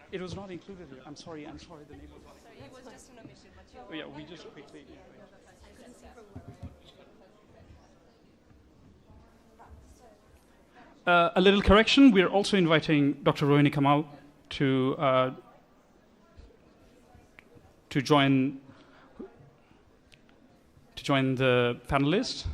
It was not included here. I'm sorry, the name was not. Sorry, it was just an omission, but you. Oh, yeah, we just quickly. A little correction. We're also inviting Dr. Rohini Kamal to join the panelists.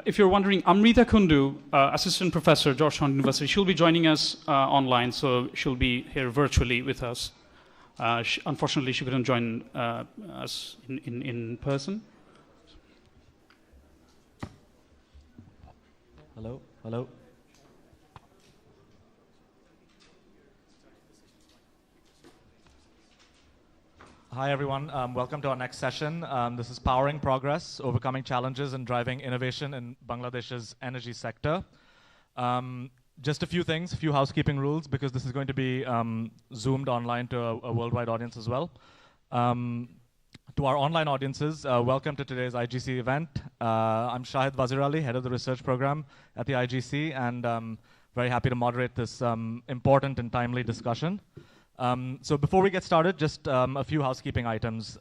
If you're wondering, Amrita Kundu, assistant professor, Georgetown University, she'll be joining us online, so she'll be here virtually with us. Unfortunately, she couldn't join us in person. Hello, hello. Hi, everyone. Welcome to our next session. This is Powering Progress, Overcoming Challenges and Driving Innovation in Bangladesh's Energy Sector. Just a few things, a few housekeeping rules, because this is going to be zoomed online to a worldwide audience as well. To our online audiences, welcome to today's IGC event. I'm Shahid Wazir-Ali, head of the research program at the IGC, and I'm very happy to moderate this important and timely discussion. So before we get started, just a few housekeeping items.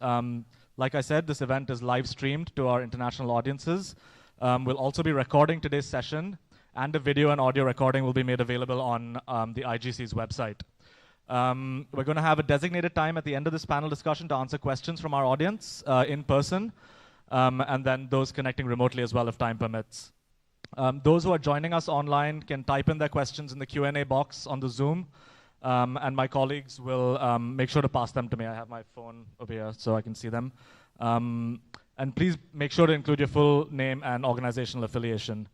Like I said, this event is live streamed to our international audiences. We'll also be recording today's session, and the video and audio recording will be made available on the IGC's website. We're going to have a designated time at the end of this panel discussion to answer questions from our audience in person, and then those connecting remotely as well if time permits. Those who are joining us online can type in their questions in the Q&A box on the Zoom. And my colleagues will make sure to pass them to me. I have my phone over here so I can see them. And please make sure to include your full name and organizational affiliation.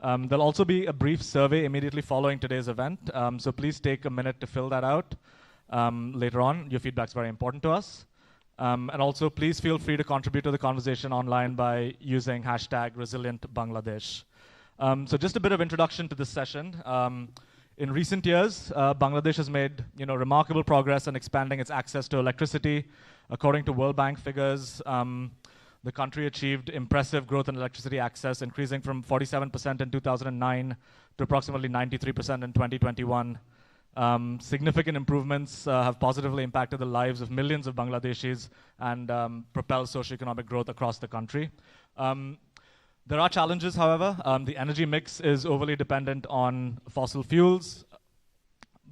There'll also be a brief survey immediately following today's event. So please take a minute to fill that out later on. Your feedback's very important to us. And also, please feel free to contribute to the conversation online by using #ResilientBangladesh. So just a bit of introduction to this session. In recent years, Bangladesh has made remarkable progress in expanding its access to electricity. According to World Bank figures, the country achieved impressive growth in electricity access, increasing from 47% in 2009 to approximately 93% in 2021. Significant improvements have positively impacted the lives of millions of Bangladeshis and propelled socioeconomic growth across the country. There are challenges, however. The energy mix is overly dependent on fossil fuels.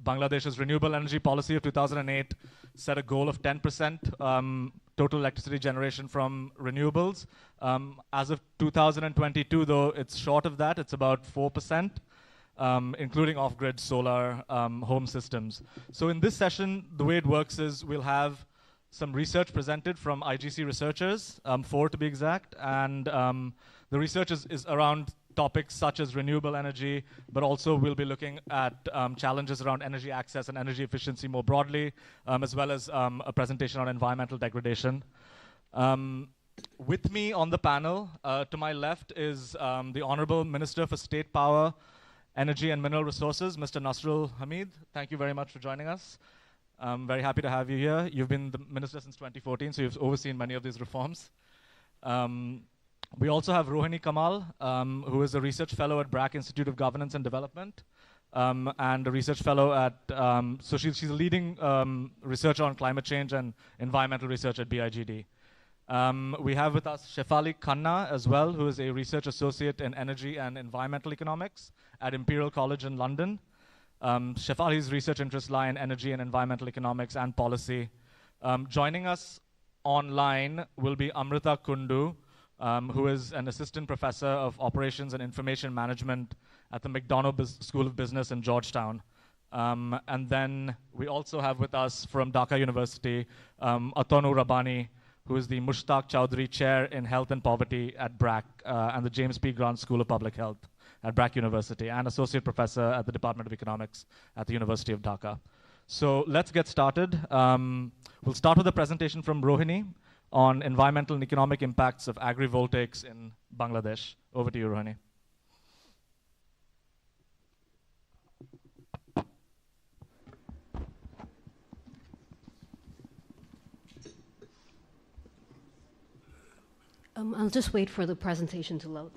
Bangladesh's renewable energy policy of 2008 set a goal of 10% total electricity generation from renewables. As of 2022, though, it's short of that. It's about 4%, including off-grid solar home systems. So in this session, the way it works is we'll have some research presented from IGC researchers, 4 to be exact, and the research is around topics such as renewable energy, but also we'll be looking at challenges around energy access and energy efficiency more broadly, as well as a presentation on environmental degradation. With me on the panel, to my left is the Honorable Minister for State Power, Energy and Mineral Resources, Mr. Nasrul Hamid. Thank you very much for joining us. I'm very happy to have you here. You've been the minister since 2014, so you've overseen many of these reforms. We also have Rohini Kamal, who is a research fellow at BRAC Institute of Governance and Development, and a research fellow at, so she's a leading researcher on climate change and environmental research at BIGD. We have with us Shefali Khanna as well, who is a research associate in energy and environmental economics at Imperial College in London. Shefali's research interests lie in energy and environmental economics and policy. Joining us online will be Amrita Kundu, who is an assistant professor of operations and information management at the McDonough School of Business in Georgetown. And then we also have with us from Dhaka University, Atanu Rabbani, who is the Mushtaq Chowdhury Chair in Health and Poverty at BRAC and the James P. Grant School of Public Health at BRAC University, and Associate Professor at the Department of Economics at the University of Dhaka. So let's get started. We'll start with a presentation from Rohini on environmental and economic impacts of agrivoltaics in Bangladesh. Over to you, Rohini. I'll just wait for the presentation to load.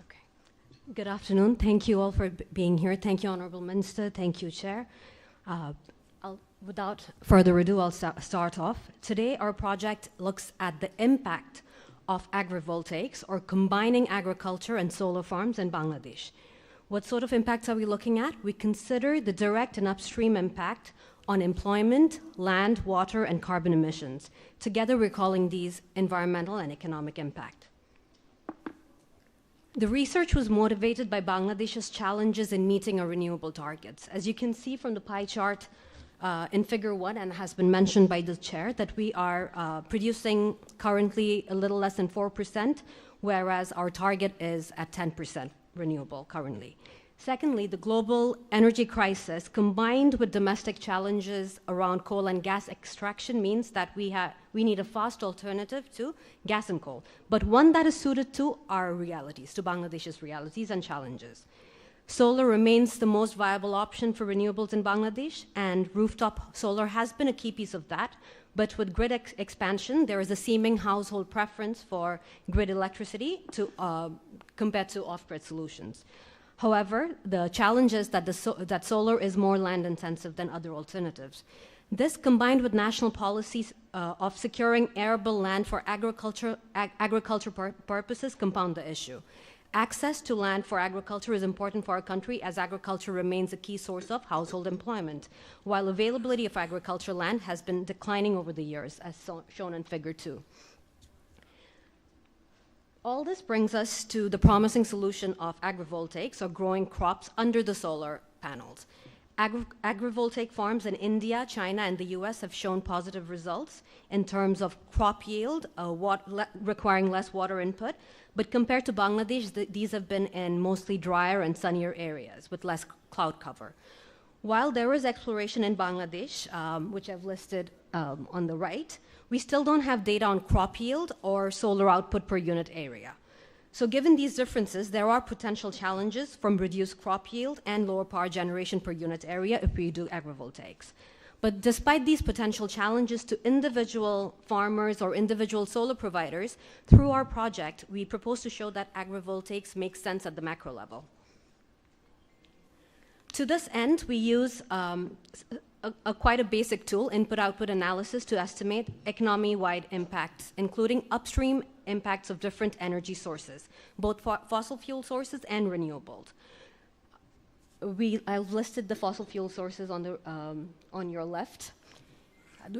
Okay. Good afternoon. Thank you all for being here. Thank you, Honorable Minister. Thank you, Chair. Without further ado, I'll start off. Today, our project looks at the impact of agrivoltaics, or combining agriculture and solar farms in Bangladesh. What sort of impacts are we looking at? We consider the direct and upstream impact on employment, land, water, and carbon emissions. Together, we're calling these environmental and economic impact. The research was motivated by Bangladesh's challenges in meeting our renewable targets. As you can see from the pie chart in figure 1, and has been mentioned by the chair, that we are producing currently a little less than 4%, whereas our target is at 10% renewable currently. Secondly, the global energy crisis combined with domestic challenges around coal and gas extraction means that we need a fast alternative to gas and coal, but one that is suited to our realities, to Bangladesh's realities and challenges. Solar remains the most viable option for renewables in Bangladesh, and rooftop solar has been a key piece of that. But with grid expansion, there is a seeming household preference for grid electricity compared to off-grid solutions. However, the challenge is that solar is more land-intensive than other alternatives. This, combined with national policies of securing arable land for agriculture purposes, compound the issue. Access to land for agriculture is important for our country, as agriculture remains a key source of household employment, while availability of agricultural land has been declining over the years, as shown in figure 2. All this brings us to the promising solution of agrivoltaics, or growing crops under the solar panels. Agrivoltaic farms in India, China, and the US have shown positive results in terms of crop yield, requiring less water input. But compared to Bangladesh, these have been in mostly drier and sunnier areas with less cloud cover. While there is exploration in Bangladesh, which I've listed on the right, we still don't have data on crop yield or solar output per unit area. So given these differences, there are potential challenges from reduced crop yield and lower power generation per unit area if we do agrivoltaics. But despite these potential challenges to individual farmers or individual solar providers, through our project, we propose to show that agrivoltaics makes sense at the macro level. To this end, we use quite a basic tool, input-output analysis, to estimate economy-wide impacts, including upstream impacts of different energy sources, both fossil fuel sources and renewables. I've listed the fossil fuel sources on your left.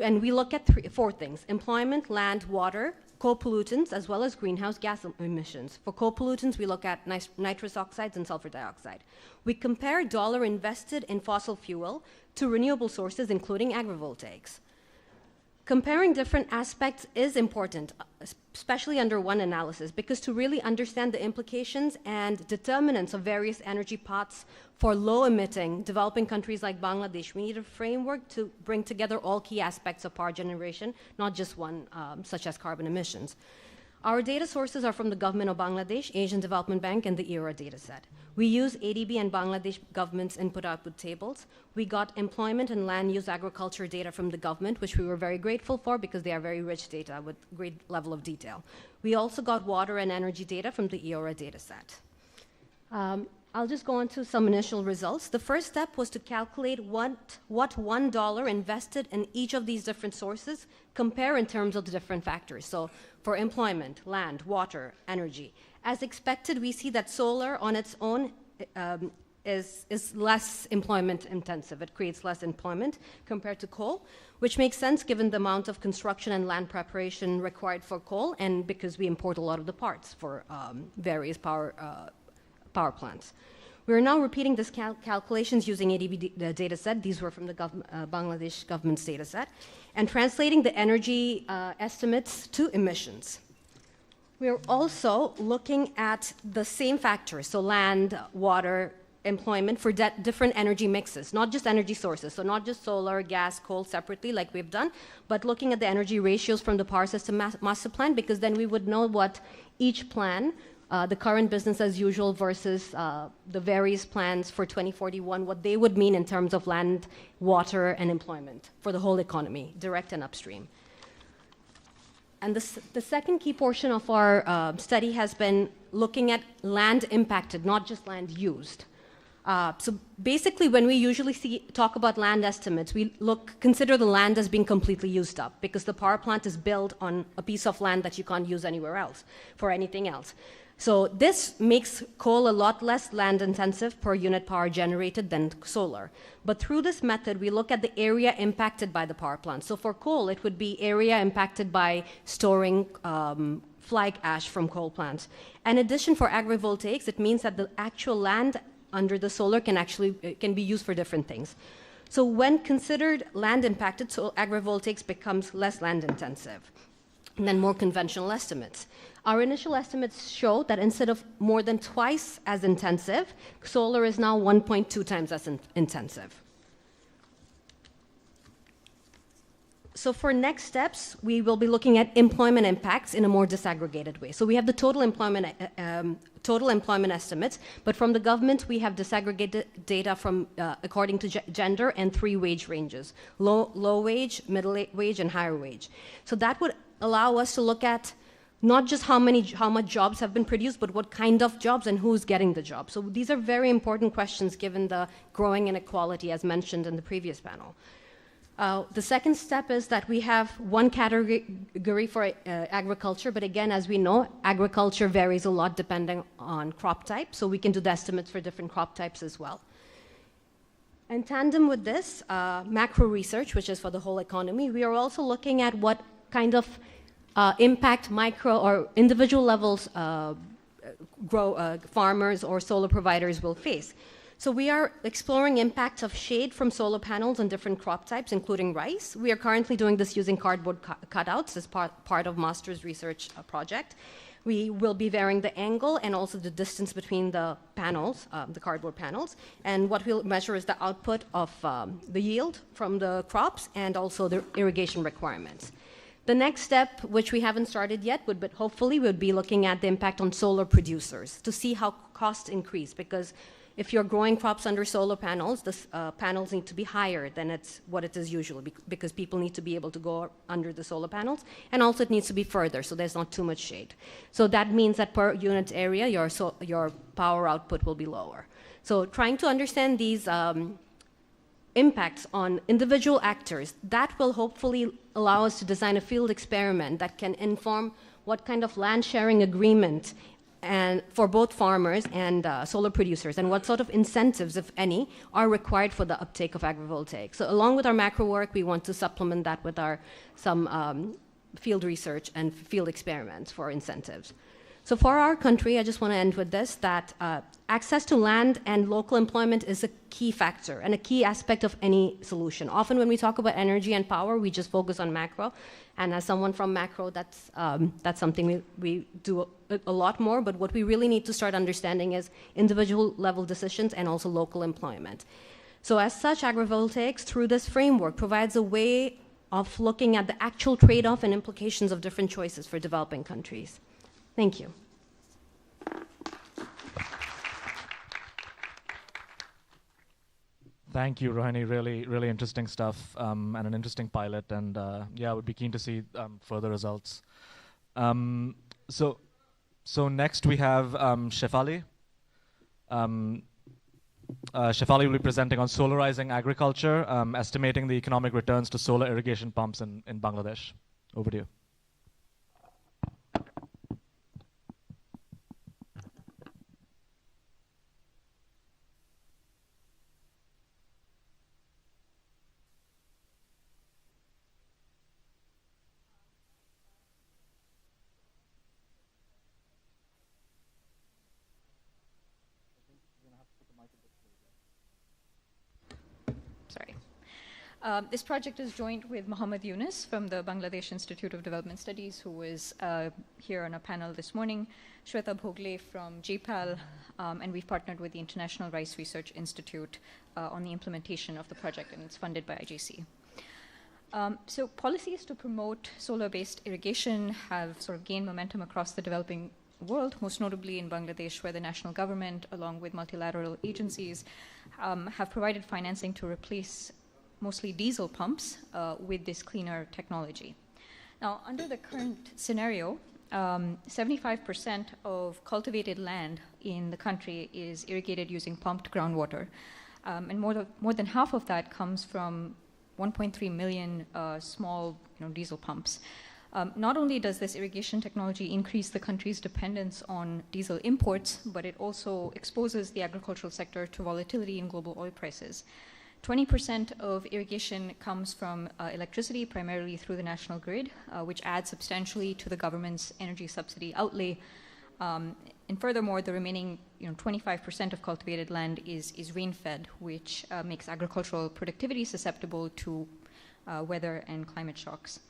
And we look at four things: employment, land, water, co-pollutants, as well as greenhouse gas emissions. For co-pollutants, we look at nitrous oxides and sulfur dioxide. We compare dollar invested in fossil fuel to renewable sources, including agrivoltaics. Comparing different aspects is important, especially under one analysis, because to really understand the implications and determinants of various energy paths for low-emitting developing countries like Bangladesh, we need a framework to bring together all key aspects of power generation, not just one, such as carbon emissions. Our data sources are from the government of Bangladesh, Asian Development Bank, and the ERA dataset. We use ADB and Bangladesh government's input-output tables. We got employment and land use agriculture data from the government, which we were very grateful for because they are very rich data with great level of detail. We also got water and energy data from the ERA dataset. I'll just go on to some initial results. The first step was to calculate what $1 invested in each of these different sources compare in terms of the different factors. So for employment, land, water, energy. As expected, we see that solar on its own is less employment intensive. It creates less employment compared to coal, which makes sense given the amount of construction and land preparation required for coal, and because we import a lot of the parts for various power plants. We are now repeating this calculations using ADB data set. These were from the Bangladesh government's data set, and translating the energy estimates to emissions. We are also looking at the same factors, so land, water, employment for different energy mixes, not just energy sources, so not just solar, gas, coal separately like we've done, but looking at the energy ratios from the power system master plan, because then we would know what each plan, the current business as usual versus the various plans for 2041, what they would mean in terms of land, water, and employment for the whole economy, direct and upstream. And the second key portion of our study has been looking at land impacted, not just land used. So basically, when we usually talk about land estimates, we consider the land as being completely used up because the power plant is built on a piece of land that you can't use anywhere else for anything else. So this makes coal a lot less land intensive per unit power generated than solar. But through this method, we look at the area impacted by the power plant. So for coal, it would be area impacted by storing fly ash from coal plants. In addition, for agrivoltaics, it means that the actual land under the solar can be used for different things. So when considered land impacted, so agrivoltaics becomes less land intensive than more conventional estimates. Our initial estimates show that instead of more than twice as intensive, solar is now 1.2 times as intensive. So for next steps, we will be looking at employment impacts in a more disaggregated way. So we have the total employment estimates, but from the government, we have disaggregated data from according to gender and 3 wage ranges: low wage, middle wage, and higher wage. So that would allow us to look at not just how much jobs have been produced, but what kind of jobs and who's getting the job. So these are very important questions given the growing inequality as mentioned in the previous panel. The second step is that we have one category for agriculture, but again, as we know, agriculture varies a lot depending on crop type, so we can do the estimates for different crop types as well. In tandem with this, macro research, which is for the whole economy, we are also looking at what kind of impact micro or individual levels farmers or solar providers will face. So we are exploring impacts of shade from solar panels on different crop types, including rice. We are currently doing this using cardboard cutouts as part of master's research project. We will be varying the angle and also the distance between the panels, the cardboard panels. And what we'll measure is the output of the yield from the crops and also the irrigation requirements. The next step, which we haven't started yet, but hopefully would be looking at the impact on solar producers to see how costs increase, because if you're growing crops under solar panels, the panels need to be higher than what it is usually because people need to be able to go under the solar panels, and also it needs to be further so there's not too much shade. So that means that per unit area, your power output will be lower. So trying to understand these impacts on individual actors, that will hopefully allow us to design a field experiment that can inform what kind of land sharing agreement and for both farmers and solar producers, and what sort of incentives, if any, are required for the uptake of agrivoltaics. So along with our macro work, we want to supplement that with some field research and field experiments for incentives. So for our country, I just want to end with this, that access to land and local employment is a key factor and a key aspect of any solution. Often when we talk about energy and power, we just focus on macro. And as someone from macro, that's something we do a lot more. But what we really need to start understanding is individual level decisions and also local employment. So as such, agrivoltaics, through this framework, provides a way of looking at the actual trade-off and implications of different choices for developing countries. Thank you. Thank you, Rohini. Really, really interesting stuff and an interesting pilot. And yeah, I would be keen to see further results. So next we have Shefali. Shefali will be presenting on solarizing agriculture, estimating the economic returns to solar irrigation pumps in Bangladesh. Over to you. Sorry. This project is joint with Mohammed Yunus from the Bangladesh Institute of Development Studies, who was here on a panel this morning, Shweta Bhogle from JPAL, and we've partnered with the International Rice Research Institute on the implementation of the project, and it's funded by IJC. So policies to promote solar-based irrigation have sort of gained momentum across the developing world, most notably in Bangladesh, where the national government, along with multilateral agencies, have provided financing to replace mostly diesel pumps with this cleaner technology. Now, under the current scenario, 75% of cultivated land in the country is irrigated using pumped groundwater, and more than half of that comes from 1.3 million small diesel pumps. Not only does this irrigation technology increase the country's dependence on diesel imports, but it also exposes the agricultural sector to volatility in global oil prices. 20% of irrigation comes from electricity, primarily through the national grid, which adds substantially to the government's energy subsidy outlay. And furthermore, the remaining 25% of cultivated land is rain-fed, which makes agricultural productivity susceptible to weather and climate shocks.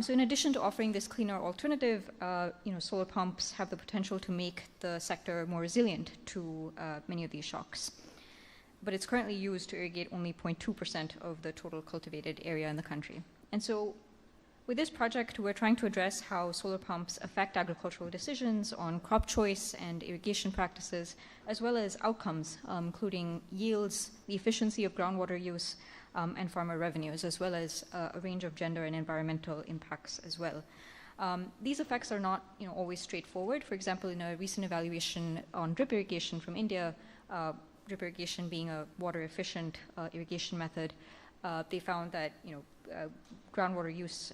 So in addition to offering this cleaner alternative, solar pumps have the potential to make the sector more resilient to many of these shocks. But it's currently used to irrigate only 0.2% of the total cultivated area in the country. And so with this project, we're trying to address how solar pumps affect agricultural decisions on crop choice and irrigation practices, as well as outcomes, including yields, the efficiency of groundwater use, and farmer revenues, as well as a range of gender and environmental impacts as well. These effects are not always straightforward. For example, in a recent evaluation on drip irrigation from India, drip irrigation being a water-efficient irrigation method, they found that groundwater use,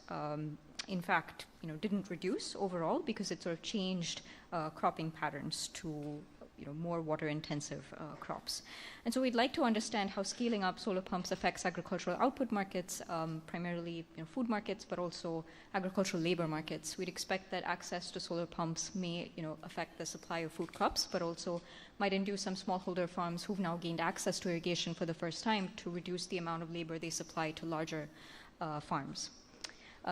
in fact, didn't reduce overall because it sort of changed cropping patterns to more water-intensive crops. And so we'd like to understand how scaling up solar pumps affects agricultural output markets, primarily food markets, but also agricultural labor markets. We'd expect that access to solar pumps may affect the supply of food crops, but also might induce some smallholder farms who've now gained access to irrigation for the first time to reduce the amount of labor they supply to larger farms.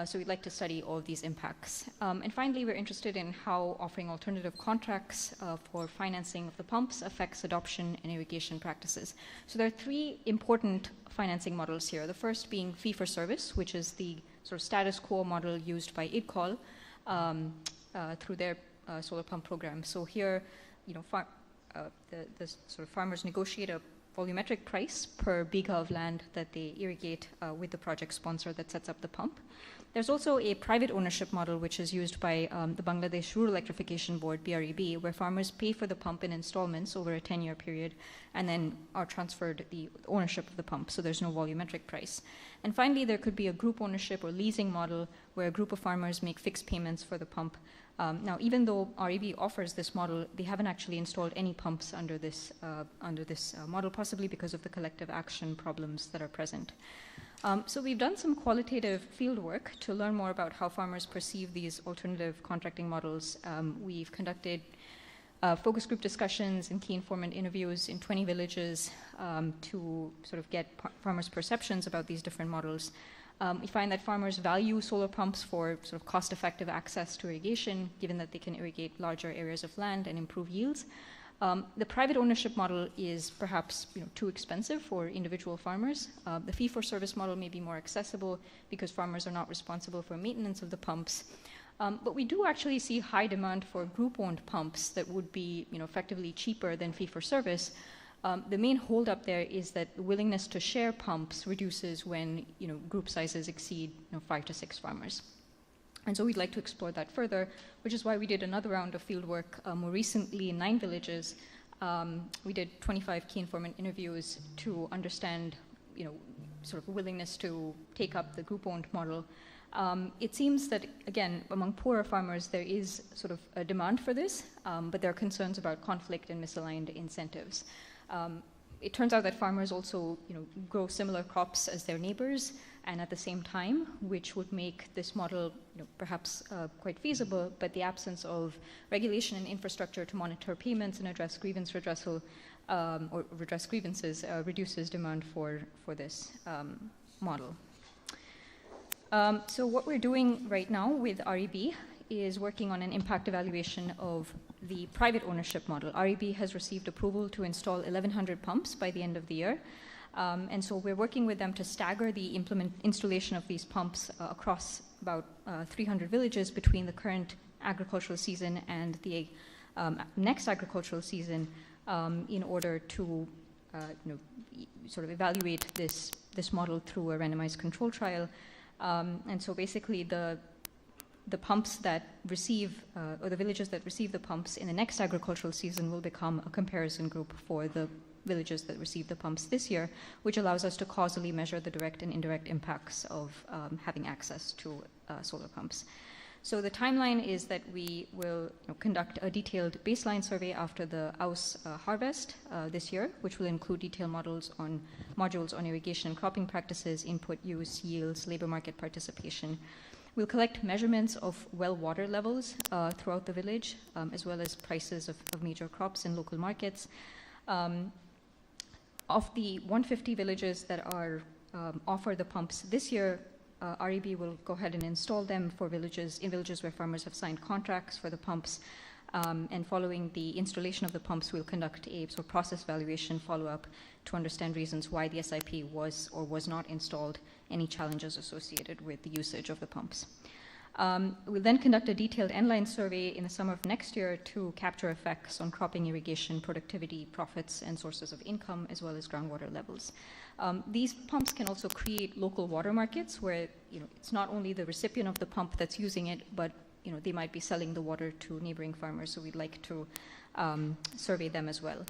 So we'd like to study all of these impacts. And finally, we're interested in how offering alternative contracts for financing of the pumps affects adoption and irrigation practices. So there are three important financing models here. The first being fee-for-service, which is the sort of status quo model used by IDCOL through their solar pump program. So here, the sort of farmers negotiate a volumetric price per biga of land that they irrigate with the project sponsor that sets up the pump. There's also a private ownership model which is used by the Bangladesh Rural Electrification Board, BREB, where farmers pay for the pump in installments over a 10-year period and then are transferred the ownership of the pump, so there's no volumetric price. And finally, there could be a group ownership or leasing model where a group of farmers make fixed payments for the pump. Now, even though REB offers this model, they haven't actually installed any pumps under this model, possibly because of the collective action problems that are present. So we've done some qualitative field work to learn more about how farmers perceive these alternative contracting models. We've conducted focus group discussions and key informant interviews in 20 villages to sort of get farmers' perceptions about these different models. We find that farmers value solar pumps for sort of cost-effective access to irrigation, given that they can irrigate larger areas of land and improve yields. The private ownership model is perhaps too expensive for individual farmers. The fee-for-service model may be more accessible because farmers are not responsible for maintenance of the pumps. But we do actually see high demand for group-owned pumps that would be effectively cheaper than fee-for-service. The main holdup there is that the willingness to share pumps reduces when group sizes exceed 5 to 6 farmers. And so we'd like to explore that further, which is why we did another round of fieldwork more recently in 9 villages We did 25 key informant interviews to understand, sort of willingness to take up the group-owned model. It seems that, again, among poorer farmers, there is sort of a demand for this, but there are concerns about conflict and misaligned incentives. It turns out that farmers also, grow similar crops as their neighbors, and at the same time, which would make this model, perhaps quite feasible. But the absence of regulation and infrastructure to monitor payments and address grievance redressal or redress grievances reduces demand for this model. So what we're doing right now with REB is working on an impact evaluation of the private ownership model. REB has received approval to install 1,100 pumps by the end of the year. And so we're working with them to stagger the installation of these pumps across about 300 villages between the current agricultural season and the next agricultural season in order to sort of evaluate this model through a randomized control trial. And so basically the pumps that receive, or the villages that receive the pumps in the next agricultural season will become a comparison group for the villages that receive the pumps this year, which allows us to causally measure the direct and indirect impacts of having access to solar pumps. So the timeline is that we will conduct a detailed baseline survey after the Aus harvest this year, which will include detailed modules on irrigation and cropping practices, input use, yields, labor market participation. We'll collect measurements of well water levels throughout the village, as well as prices of major crops in local markets. Of the 150 villages that are offer the pumps this year, REB will go ahead and install them in villages where farmers have signed contracts for the pumps. And following the installation of the pumps, we'll conduct a sort of process evaluation follow-up to understand reasons why the SIP was or was not installed, any challenges associated with the usage of the pumps. We'll then conduct a detailed end-line survey in the summer of next year to capture effects on cropping, irrigation, productivity, profits, and sources of income, as well as groundwater levels. These pumps can also create local water markets where it's not only the recipient of the pump that's using it, but they might be selling the water to neighboring farmers, so we'd like to survey them as well.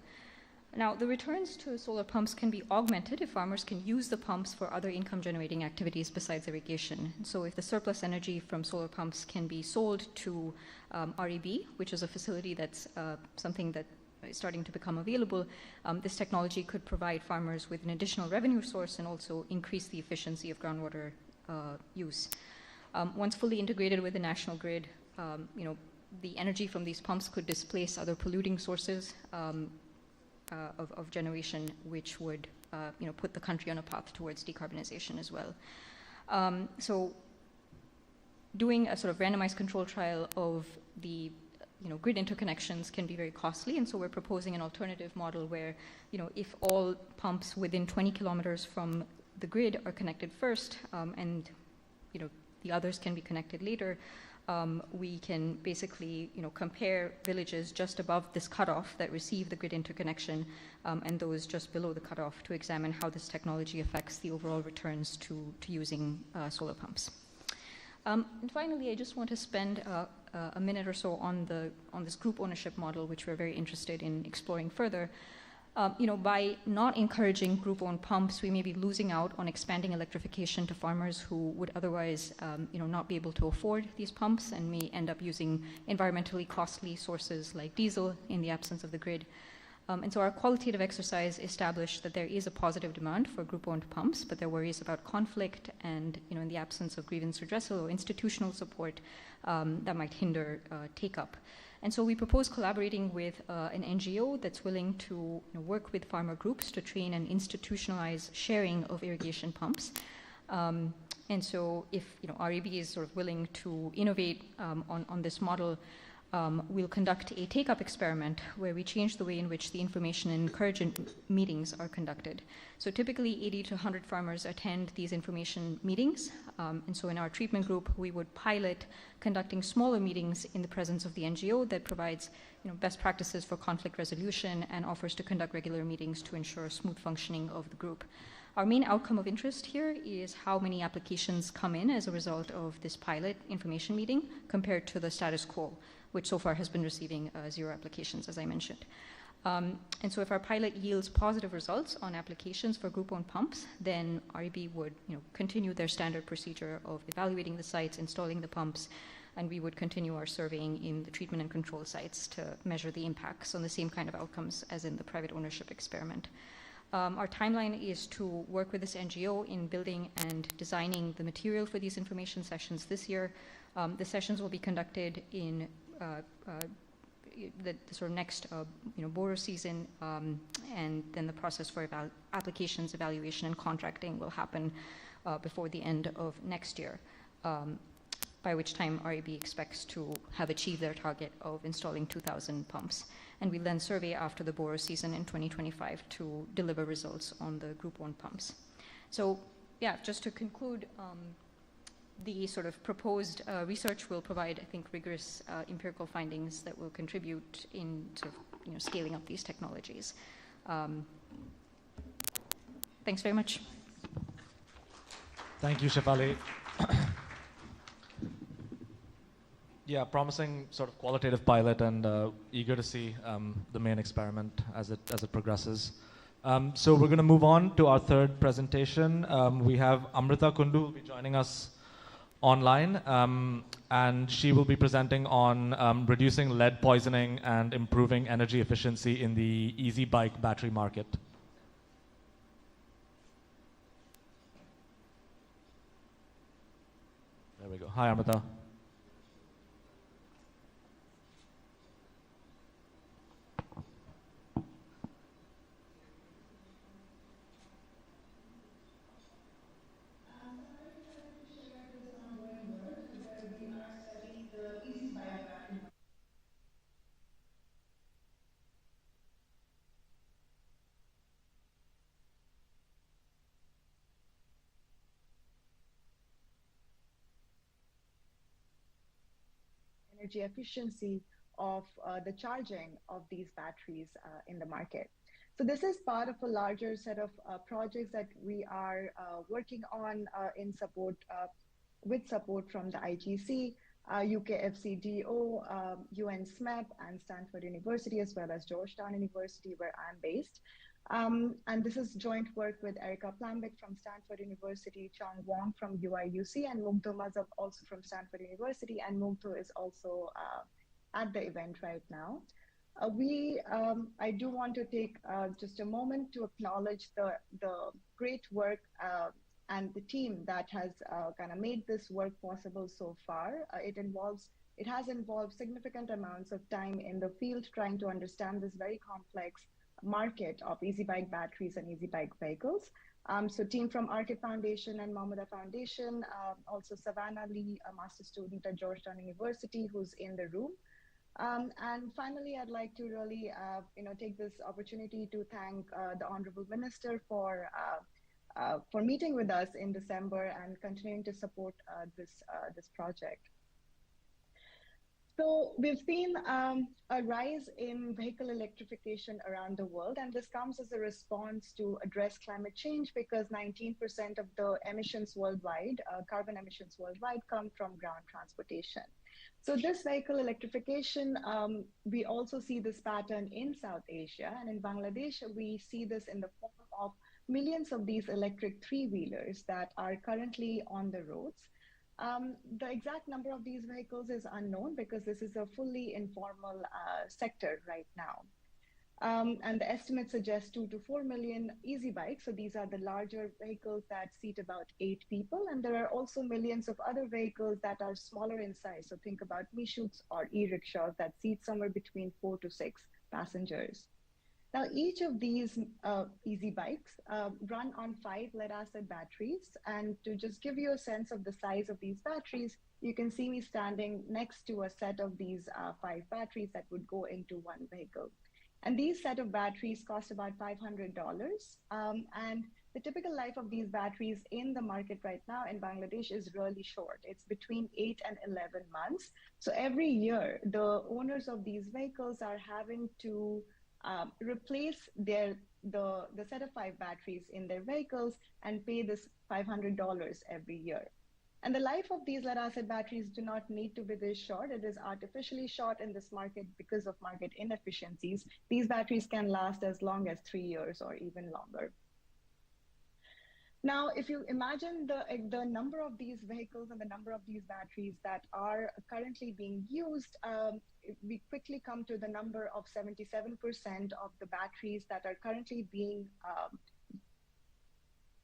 Now, the returns to solar pumps can be augmented if farmers can use the pumps for other income-generating activities besides irrigation. So if the surplus energy from solar pumps can be sold to REB, which is a facility that's something that is starting to become available, this technology could provide farmers with an additional revenue source and also increase the efficiency of groundwater use. Once fully integrated with the national grid, the energy from these pumps could displace other polluting sources of generation, which would put the country on a path towards decarbonization as well. So doing a sort of randomized control trial of the grid interconnections can be very costly, and so we're proposing an alternative model where if all pumps within 20 kilometers from the grid are connected first, and the others can be connected later, we can basically compare villages just above this cutoff that receive the grid interconnection and those just below the cutoff to examine how this technology affects the overall returns to using solar pumps. And finally, I just want to spend a minute or so on this group ownership model, which we're very interested in exploring further. By not encouraging group-owned pumps, we may be losing out on expanding electrification to farmers who would otherwise, not be able to afford these pumps and may end up using environmentally costly sources like diesel in the absence of the grid. And so our qualitative exercise established that there is a positive demand for group-owned pumps, but there are worries about conflict and, in the absence of grievance redressal or institutional support that might hinder take-up. And so we propose collaborating with an NGO that's willing to work with farmer groups to train and institutionalize sharing of irrigation pumps. And so if REB is sort of willing to innovate on this model, we'll conduct a take-up experiment where we change the way in which the information and encouragement meetings are conducted. So typically 80 to 100 farmers attend these information meetings. And so in our treatment group, we would pilot conducting smaller meetings in the presence of the NGO that provides best practices for conflict resolution and offers to conduct regular meetings to ensure smooth functioning of the group. Our main outcome of interest here is how many applications come in as a result of this pilot information meeting compared to the status quo, which so far has been receiving 0 applications, as I mentioned. And so if our pilot yields positive results on applications for group-owned pumps, then REB would continue their standard procedure of evaluating the sites, installing the pumps, and we would continue our surveying in the treatment and control sites to measure the impacts on the same kind of outcomes as in the private ownership experiment. Our timeline is to work with this NGO in building and designing the material for these information sessions this year. The sessions will be conducted in the sort of next borer season, and then the process for applications, evaluation, and contracting will happen before the end of next year, by which time REB expects to have achieved their target of installing 2,000 pumps. And we'll then survey after the borer season in 2025 to deliver results on the group-owned pumps. So yeah, just to conclude, the sort of proposed research will provide, I think, rigorous empirical findings that will contribute in sort of scaling up these technologies. Thanks very much. Thank you, Shefali. Yeah, promising sort of qualitative pilot, and eager to see the main experiment as it progresses. So we're going to move on to our third presentation. We have Amrita Kundu who will be joining us online, and she will be presenting on reducing lead poisoning and improving energy efficiency in the easy bike battery market. There we go. Hi, Amrita. Energy efficiency of the charging of these batteries in the market. So this is part of a larger set of projects that we are working on in support, with support from the IGC, UK FCDO, UN SMEP, and Stanford University, as well as Georgetown University, where I'm based. And this is joint work with Erica Plambik from Stanford University, Chong Wong from UIUC, and Mugdho Mazhab also from Stanford University. And Mugdho is also at the event right now. I do want to take just a moment to acknowledge the great work and the team that has kind of made this work possible so far. It has involved significant amounts of time in the field trying to understand this very complex market of easy bike batteries and easy bike vehicles. So team from Arcade Foundation and Mohamada Foundation, also Savannah Lee, a master's student at Georgetown University, who's in the room. And finally, I'd like to really take this opportunity to thank the Honorable Minister for meeting with us in December and continuing to support this project. So we've seen a rise in vehicle electrification around the world, and this comes as a response to address climate change because 19% of the emissions worldwide, carbon emissions worldwide, come from ground transportation. So this vehicle electrification, we also see this pattern in South Asia, and in Bangladesh, we see this in the form of millions of these electric three-wheelers that are currently on the roads. The exact number of these vehicles is unknown because this is a fully informal sector right now. And the estimates suggest 2 to 4 million easy bikes. So these are the larger vehicles that seat about 8 people. And there are also millions of other vehicles that are smaller in size. So think about Mishoots or e-rickshaws that seat somewhere between 4 to 6 passengers. Now, each of these easy bikes run on 5 lead-acid batteries. And to just give you a sense of the size of these batteries, you can see me standing next to a set of these 5 batteries that would go into one vehicle. And these set of batteries cost about $500. And the typical life of these batteries in the market right now in Bangladesh is really short. It's between 8 and 11 months. So every year, the owners of these vehicles are having to replace the set of 5 batteries in their vehicles and pay this $500 every year. And the life of these lead acid batteries do not need to be this short. It is artificially short in this market because of market inefficiencies. These batteries can last as long as 3 years or even longer. Now, if you imagine the number of these vehicles and the number of these batteries that are currently being used, we quickly come to the number of 77% of the batteries that are currently being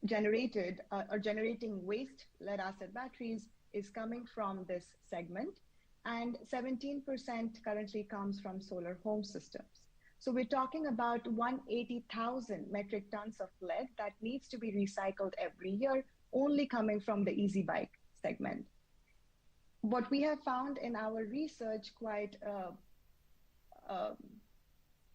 generated or generating waste lead acid batteries is coming from this segment, and 17% currently comes from solar home systems. So we're talking about 180,000 metric tons of lead that needs to be recycled every year, only coming from the easy bike segment. What we have found in our research quite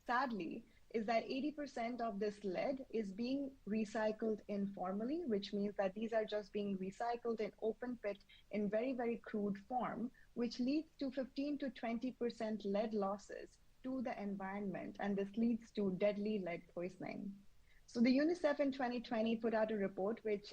sadly is that 80% of this lead is being recycled informally, which means that these are just being recycled in open pit in very, very crude form, which leads to 15 to 20% lead losses to the environment, and this leads to deadly lead poisoning. So the UNICEF in 2020 put out a report which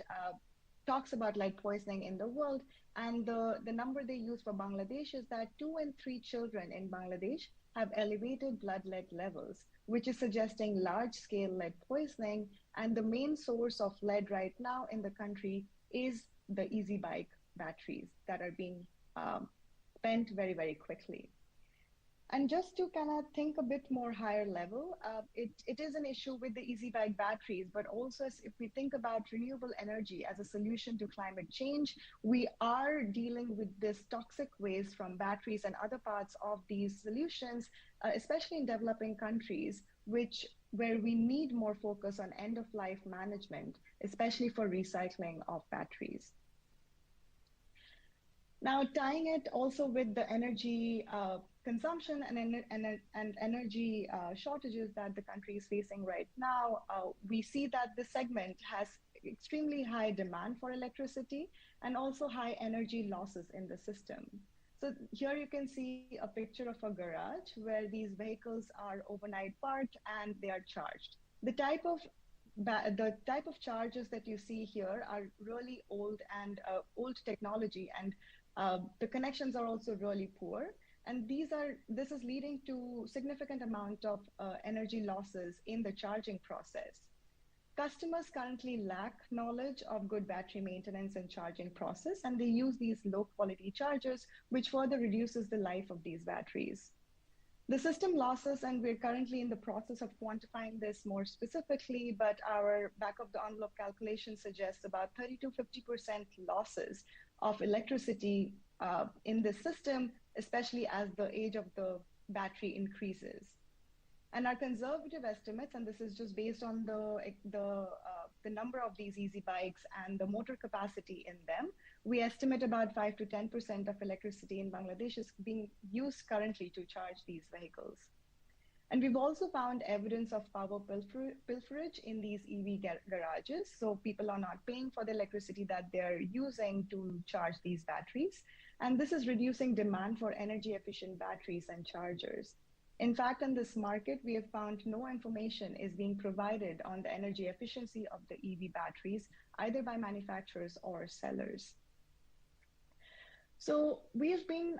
talks about lead poisoning in the world, and the number they use for Bangladesh is that 2 in 3 children in Bangladesh have elevated blood lead levels, which is suggesting large-scale lead poisoning, and the main source of lead right now in the country is the easy bike batteries that are being spent very, very quickly. And just to kind of think a bit more higher level, it is an issue with the easy bike batteries, but also if we think about renewable energy as a solution to climate change, we are dealing with this toxic waste from batteries and other parts of these solutions, especially in developing countries, where we need more focus on end-of-life management, especially for recycling of batteries. Now, tying it also with the energy consumption and energy shortages that the country is facing right now, we see that this segment has extremely high demand for electricity and also high energy losses in the system. So here you can see a picture of a garage where these vehicles are overnight parked and they are charged. The type of chargers that you see here are really old and old technology, and the connections are also really poor, and this is leading to significant amount of energy losses in the charging process. Customers currently lack knowledge of good battery maintenance and charging process, and they use these low quality chargers, which further reduces the life of these batteries. The system losses, and we're currently in the process of quantifying this more specifically, but our back of the envelope calculation suggests about 30 to 50% losses of electricity in the system, especially as the age of the battery increases. And our conservative estimates, and this is just based on the number of these easy bikes and the motor capacity in them, we estimate about 5 to 10% of electricity in Bangladesh is being used currently to charge these vehicles. And we've also found evidence of power pilferage in these EV garages. So people are not paying for the electricity that they're using to charge these batteries. And this is reducing demand for energy efficient batteries and chargers. In fact, in this market, we have found no information is being provided on the energy efficiency of the EV batteries, either by manufacturers or sellers. So we have been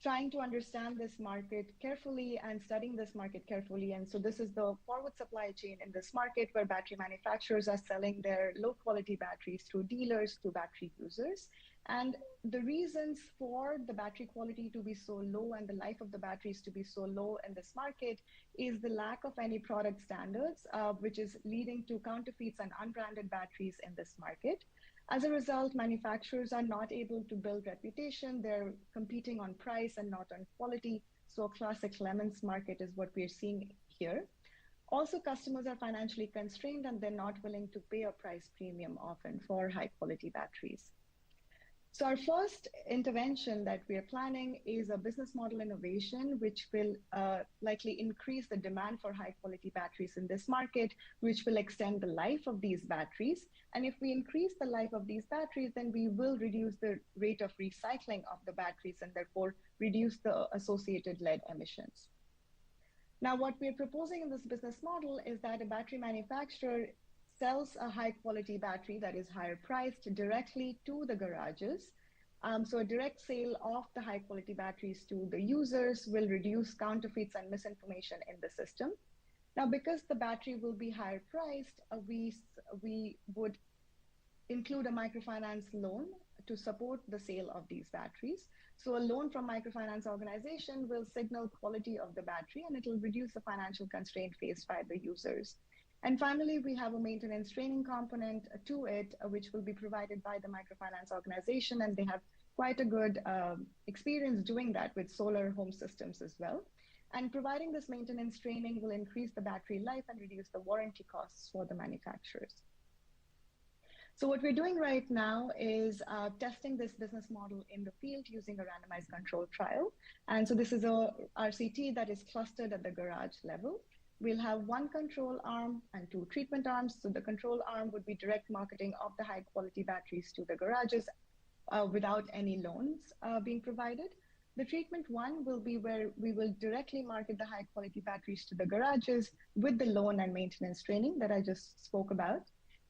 trying to understand this market carefully and studying this market carefully. And so this is the forward supply chain in this market, where battery manufacturers are selling their low quality batteries through dealers to battery users. And the reasons for the battery quality to be so low and the life of the batteries to be so low in this market is the lack of any product standards, which is leading to counterfeits and unbranded batteries in this market. As a result, manufacturers are not able to build reputation. They're competing on price and not on quality. So a classic lemons market is what we're seeing here. Also, customers are financially constrained and they're not willing to pay a price premium often for high quality batteries. So our first intervention that we are planning is a business model innovation, which will likely increase the demand for high quality batteries in this market, which will extend the life of these batteries. And if we increase the life of these batteries, then we will reduce the rate of recycling of the batteries and therefore reduce the associated lead emissions. Now, what we're proposing in this business model is that a battery manufacturer sells a high quality battery that is higher priced directly to the garages. So a direct sale of the high quality batteries to the users will reduce counterfeits and misinformation in the system. Now, because the battery will be higher priced, we would include a microfinance loan to support the sale of these batteries. So a loan from microfinance organization will signal quality of the battery, and it will reduce the financial constraint faced by the users. And finally, we have a maintenance training component to it, which will be provided by the microfinance organization, and they have quite a good experience doing that with solar home systems as well. And providing this maintenance training will increase the battery life and reduce the warranty costs for the manufacturers. So what we're doing right now is testing this business model in the field using a randomized control trial. And so this is a RCT that is clustered at the garage level. We'll have one control arm and two treatment arms. So the control arm would be direct marketing of the high quality batteries to the garages without any loans being provided. The treatment one will be where we will directly market the high quality batteries to the garages with the loan and maintenance training that I just spoke about.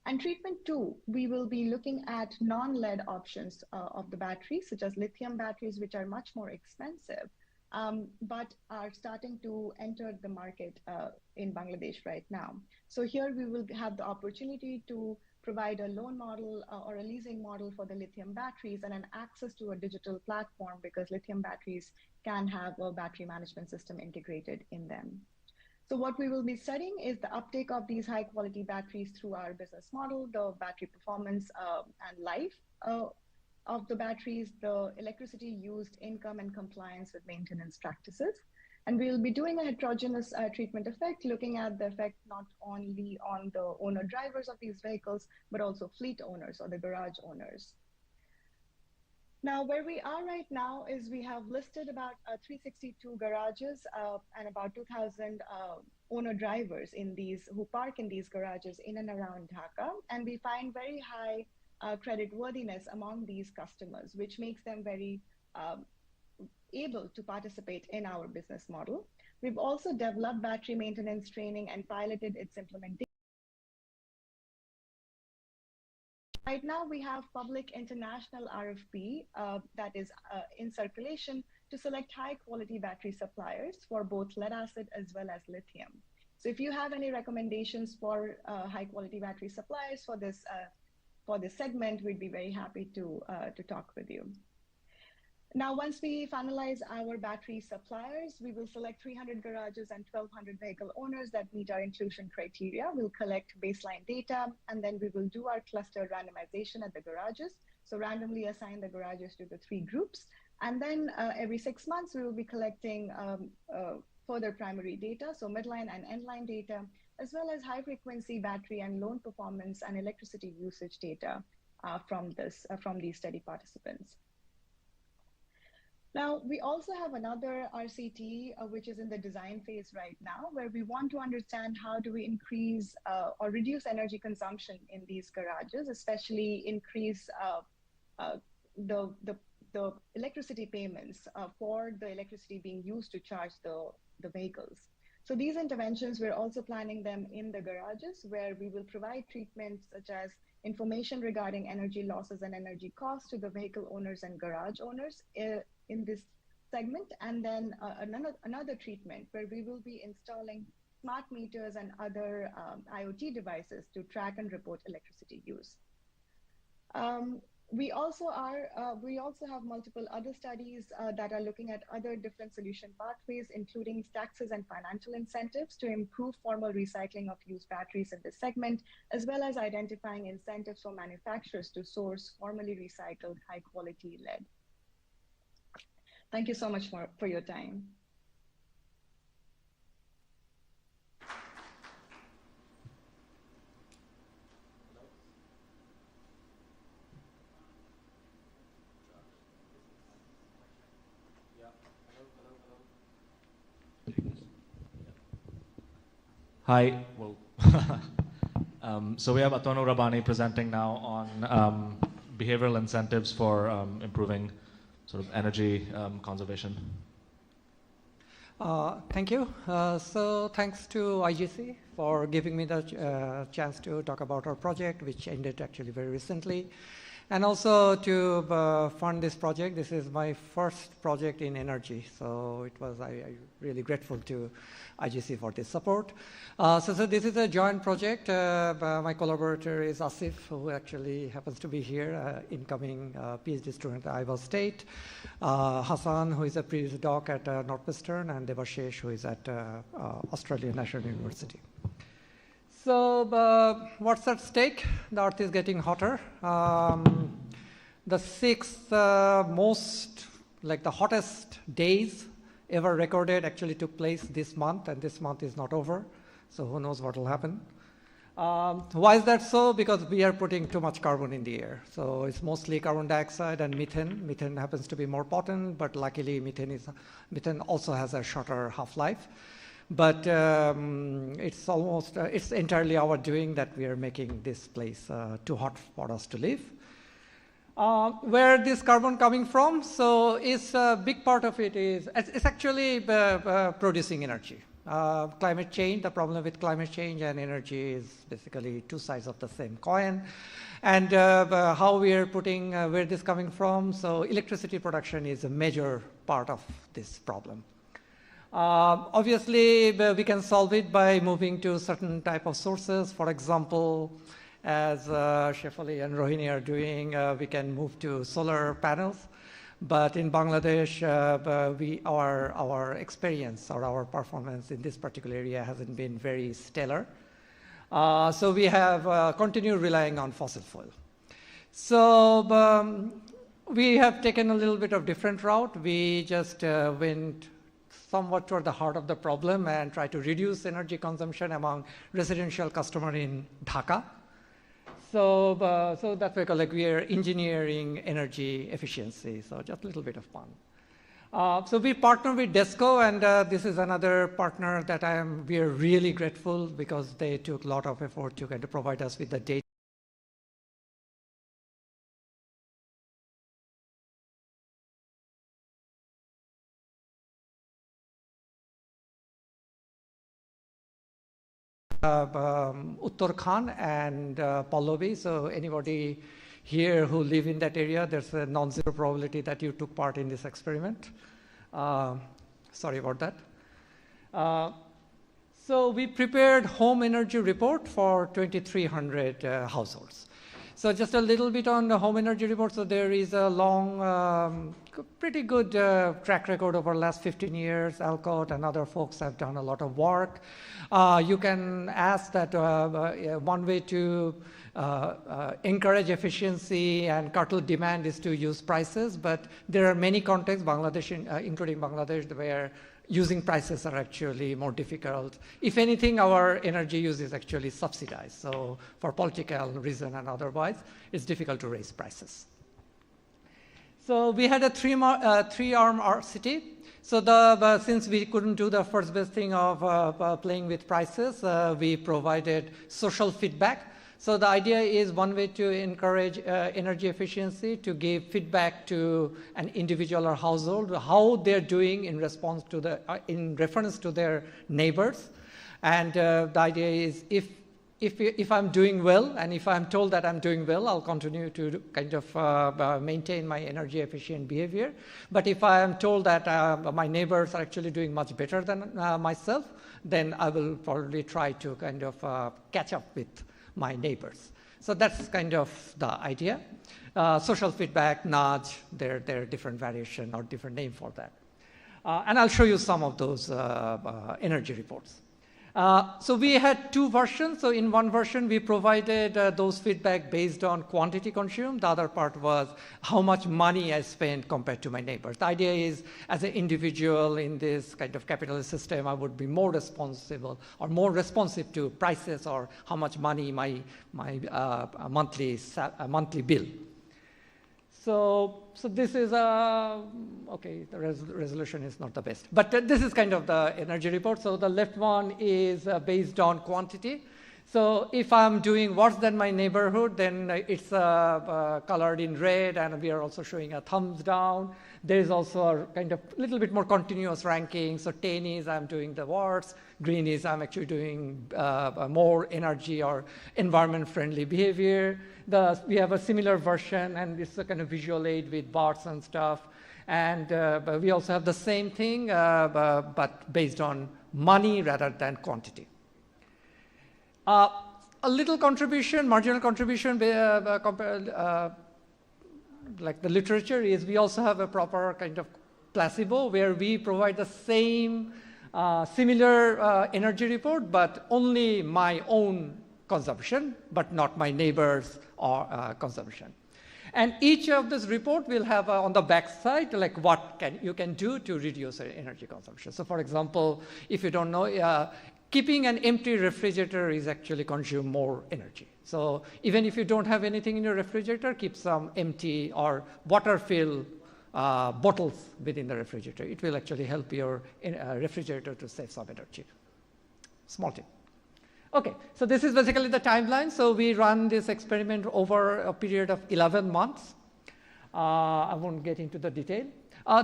And treatment two, we will be looking at non-lead options of the batteries, such as lithium batteries, which are much more expensive, but are starting to enter the market in Bangladesh right now. So here we will have the opportunity to provide a loan model or a leasing model for the lithium batteries and an access to a digital platform, because lithium batteries can have a battery management system integrated in them. So what we will be studying is the uptake of these high quality batteries through our business model, the battery performance and life of the batteries, the electricity used, income, and compliance with maintenance practices. And we'll be doing a heterogeneous treatment effect, looking at the effect not only on the owner drivers of these vehicles, but also fleet owners or the garage owners. Now, where we are right now is we have listed about 362 garages and about 2,000 owner drivers in these who park in these garages in and around Dhaka. And we find very high credit worthiness among these customers, which makes them very able to participate in our business model. We've also developed battery maintenance training and piloted its implementation. Right now, we have public international RFP that is in circulation to select high quality battery suppliers for both lead acid as well as lithium. So if you have any recommendations for high quality battery suppliers for this segment, we'd be very happy to talk with you. Now, once we finalize our battery suppliers, we will select 300 garages and 1,200 vehicle owners that meet our inclusion criteria. We'll collect baseline data, and then we will do our cluster randomization at the garages. So randomly assign the garages to the 3 groups. And then every 6 months, we will be collecting further primary data, so midline and endline data, as well as high frequency battery and loan performance and electricity usage data from these study participants. Now, we also have another RCT, which is in the design phase right now, where we want to understand how do we increase or reduce energy consumption in these garages, especially increase the electricity payments for the electricity being used to charge the vehicles. So these interventions, we're also planning them in the garages, where we will provide treatments such as information regarding energy losses and energy costs to the vehicle owners and garage owners in this segment, and then another treatment where we will be installing smart meters and other IoT devices to track and report electricity use. We also have multiple other studies that are looking at other different solution pathways, including taxes and financial incentives to improve formal recycling of used batteries in this segment, as well as identifying incentives for manufacturers to source formally recycled high quality lead. Thank you so much for your time. Hi. Well, so we have Atanu Rabani presenting now on behavioral incentives for improving sort of energy conservation. Thank you. So thanks to IGC for giving me the chance to talk about our project, which ended actually very recently. And also to fund this project. This is my first project in energy. So it was, I'm really grateful to IGC for this support. So this is a joint project. My collaborator is Asif, who actually happens to be here, incoming PhD student at Iowa State. Hassan, who is a postdoc at Northwestern, and Devashish, who is at Australian National University. So what's at stake? The Earth is getting hotter. The sixth most, like the hottest days ever recorded actually took place this month, and this month is not over. So who knows what will happen. Why is that so? Because we are putting too much carbon in the air. So it's mostly carbon dioxide and methane. Methane happens to be more potent, but luckily methane also has a shorter half-life. But it's entirely our doing that we are making this place too hot for us to live. Where this carbon coming from? So it's a big part of it is, it's actually producing energy. Climate change, the problem with climate change and energy is basically two sides of the same coin. And how we are putting, where this coming from? So electricity production is a major part of this problem. Obviously, we can solve it by moving to certain type of sources. For example, as Shefali and Rohini are doing, we can move to solar panels. But in Bangladesh, our experience or our performance in this particular area hasn't been very stellar. So we have continued relying on fossil fuel. So we have taken a little bit of different route. We just went somewhat toward the heart of the problem and try to reduce energy consumption among residential customers in Dhaka. So that's why like we are engineering energy efficiency. So just a little bit of fun. So we partner with DESCO, and this is another partner that we are really grateful because they took a lot of effort to kind of provide us with the data. Uttar Khan and Pallavi. So anybody here who live in that area, there's a non-zero probability that you took part in this experiment. Sorry about that. So we prepared home energy report for 2,300 households. So just a little bit on the home energy report. So there is a long, pretty good track record over the last 15 years. Alcott and other folks have done a lot of work. You can ask that one way to encourage efficiency and curtail demand is to use prices, but there are many contexts, Bangladesh, including Bangladesh, where using prices are actually more difficult. If anything, our energy use is actually subsidized. So for political reason and otherwise, it's difficult to raise prices. So we had a three-arm RCT. So since we couldn't do the first best thing of playing with prices, we provided social feedback. So the idea is one way to encourage energy efficiency, to give feedback to an individual or household, how they're doing in response to in reference to their neighbors. And the idea is if I'm doing well, and if I'm told that I'm doing well, I'll continue to kind of maintain my energy efficient behavior. But if I am told that my neighbors are actually doing much better than myself, then I will probably try to kind of catch up with my neighbors. So that's kind of the idea. Social feedback, nudge, there are different variation or different name for that. And I'll show you some of those energy reports. So we had two versions. So in one version, we provided those feedback based on quantity consumed. The other part was how much money I spent compared to my neighbors. The idea is, as an individual in this kind of capitalist system, I would be more responsible or more responsive to prices or how much money my monthly bill. So this is okay, the resolution is not the best. But this is kind of the energy report. So the left one is based on quantity. So if I'm doing worse than my neighborhood, then it's colored in red, and we are also showing a thumbs down. There is also a kind of little bit more continuous ranking. So 10 is I'm doing the worst, green is I'm actually doing more energy or environment-friendly behavior. We have a similar version, and it's a kind of visual aid with bars and stuff. And but we also have the same thing, but based on money rather than quantity. A little contribution, marginal contribution, like the literature is we also have a proper kind of placebo where we provide the same similar energy report, but only my own consumption, but not my neighbor's or consumption. And each of this report will have on the back side like what you can do to reduce energy consumption. So for example, if you don't know, keeping an empty refrigerator is actually consume more energy. So even if you don't have anything in your refrigerator, keep some empty or water-filled bottles within the refrigerator. It will actually help your refrigerator to save some energy. Small tip. Okay, so this is basically the timeline. So we run this experiment over a period of 11 months. I won't get into the detail.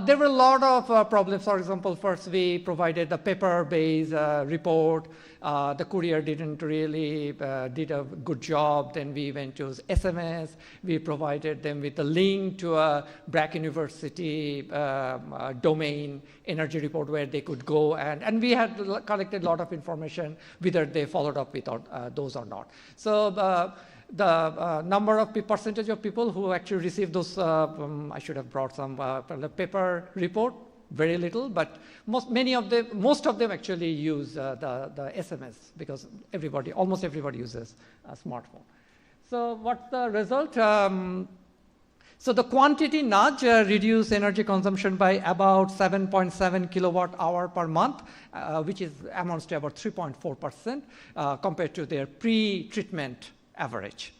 There were a lot of problems. For example, first we provided the paper-based report. The courier didn't really did a good job. Then we went to SMS. We provided them with a link to a Brack University domain energy report where they could go. And we had collected a lot of information, whether they followed up with those or not. So the number of percentage of people who actually received those, I should have brought some paper report, very little, but most of them actually use the SMS because almost everybody uses a smartphone. So what's the result? So the quantity nudge reduced energy consumption by about 7.7 kilowatt hour per month, which amounts to about 3.4% compared to their pre-treatment average.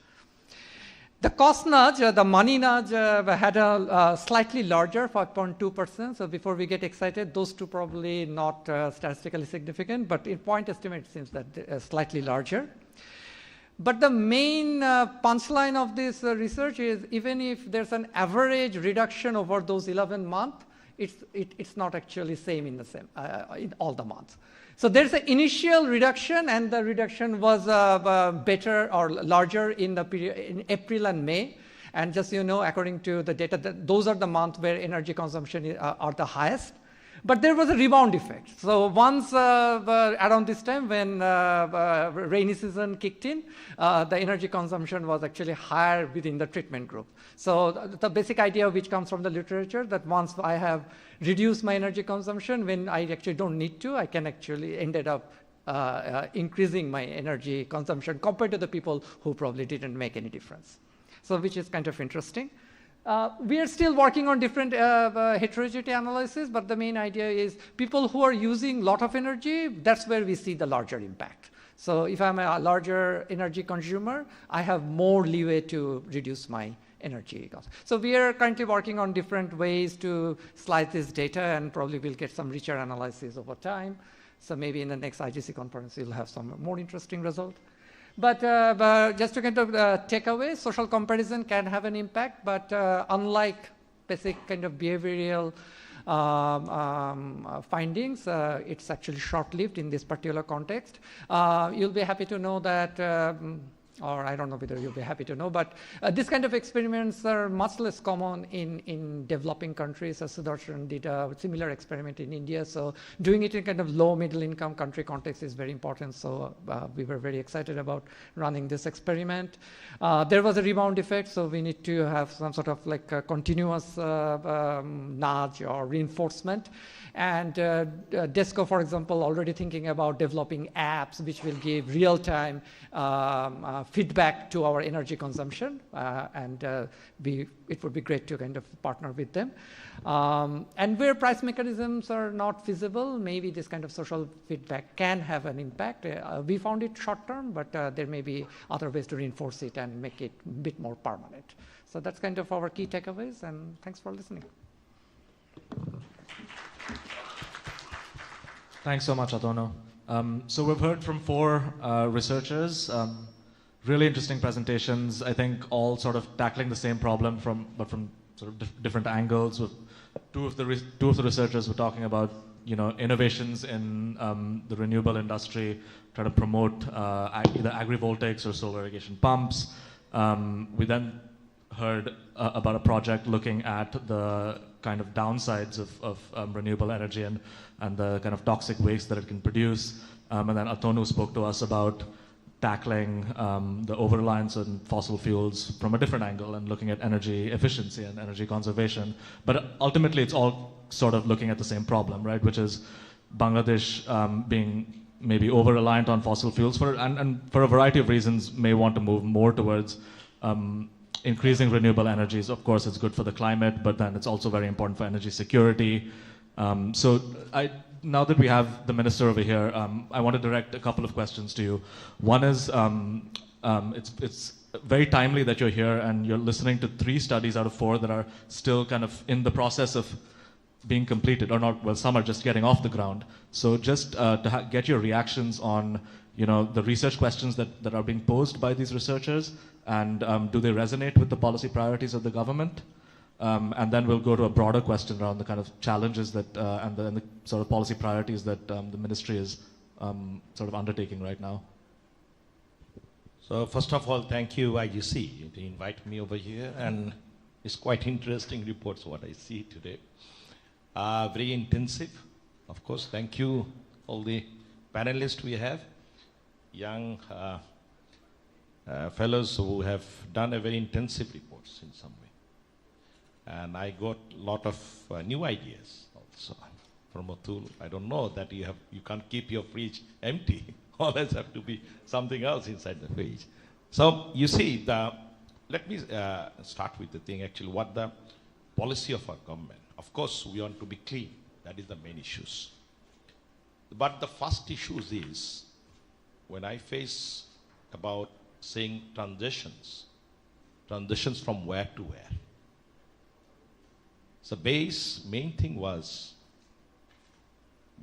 The cost nudge, the money nudge, had a slightly larger 5.2%. So before we get excited, those two probably not statistically significant, but in point estimate it seems that slightly larger. But the main punchline of this research is even if there's an average reduction over those 11 months, it's not actually same in all the months. So there's an initial reduction, and the reduction was better or larger in the period in April and May. And just according to the data, those are the months where energy consumption are the highest. But there was a rebound effect. So once around this time when rainy season kicked in, the energy consumption was actually higher within the treatment group. So the basic idea which comes from the literature that once I have reduced my energy consumption, when I actually don't need to, I can actually ended up increasing my energy consumption compared to the people who probably didn't make any difference. So which is kind of interesting. We are still working on different heterogeneity analysis, but the main idea is people who are using a lot of energy, that's where we see the larger impact. So if I'm a larger energy consumer, I have more leeway to reduce my energy costs. So we are currently working on different ways to slice this data, and probably we'll get some richer analysis over time. So maybe in the next IGC conference, we'll have some more interesting result. But just to kind of take away, social comparison can have an impact, but unlike basic kind of behavioral findings, it's actually short-lived in this particular context. You'll be happy to know that, or I don't know whether you'll be happy to know, but this kind of experiments are much less common in developing countries. As Sudarshan did a similar experiment in India. So doing it in kind of low middle income country context is very important. So we were very excited about running this experiment. There was a rebound effect, so we need to have some sort of like a continuous nudge or reinforcement. And DESCO, for example, already thinking about developing apps which will give real-time feedback to our energy consumption, and it would be great to kind of partner with them. And where price mechanisms are not feasible, maybe this kind of social feedback can have an impact. We found it short-term, but there may be other ways to reinforce it and make it a bit more permanent. So that's kind of our key takeaways, and thanks for listening. Thanks so much, Adono. So we've heard from 4 researchers, really interesting presentations, I think all sort of tackling the same problem but from sort of different angles. With two of the researchers were talking about, you know, innovations in the renewable industry, trying to promote either agrivoltaics or solar irrigation pumps. We then heard about a project looking at the kind of downsides of renewable energy and the kind of toxic waste that it can produce. And then Atonu spoke to us about tackling the over-reliance on fossil fuels from a different angle and looking at energy efficiency and energy conservation. But ultimately, it's all sort of looking at the same problem, right? Which is Bangladesh being maybe over-reliant on fossil fuels and for a variety of reasons may want to move more towards increasing renewable energies. Of course, it's good for the climate, but then it's also very important for energy security. Now that we have the minister over here, I want to direct a couple of questions to you. One is, it's very timely that you're here and you're listening to 3 studies out of 4 that are still kind of in the process of being completed, or not, well, some are just getting off the ground. So just to get your reactions on, you know, the research questions that are being posed by these researchers, and do they resonate with the policy priorities of the government? And then we'll go to a broader question around the kind of challenges that and the sort of policy priorities that the ministry is sort of undertaking right now. So first of all, thank you IGC to invite me over here, and it's quite interesting reports what I see today. Very intensive, of course. Thank you all the panelists we have, young fellows who have done a very intensive reports in some way. And I got a lot of new ideas also from Atul. I don't know that you can't keep your fridge empty. Always have to be something else inside the fridge. So you see, let me start with the thing actually, what the policy of our government. Of course, we want to be clean. That is the main issues. But the first issues is, when I face about saying transitions from where to where. So main thing was,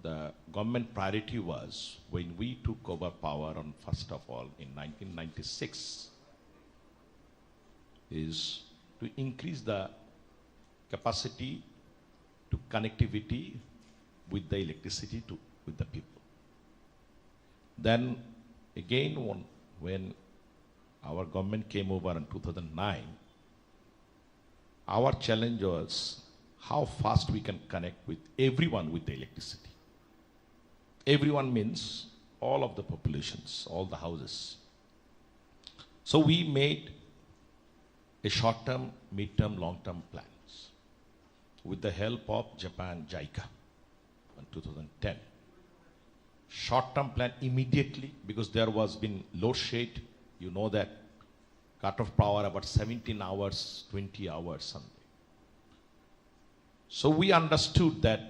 the government priority was, when we took over power on, first of all, in 1996, is to increase the capacity to connectivity with the electricity with the people. Then again, when our government came over in 2009, our challenge was how fast we can connect with everyone with the electricity. Everyone means all of the populations, all the houses. So we made a short-term, mid-term, long-term plans with the help of Japan JICA in 2010. Short-term plan immediately, because there was been load shed, you know that, cut off power about 17 hours, 20 hours something. So we understood that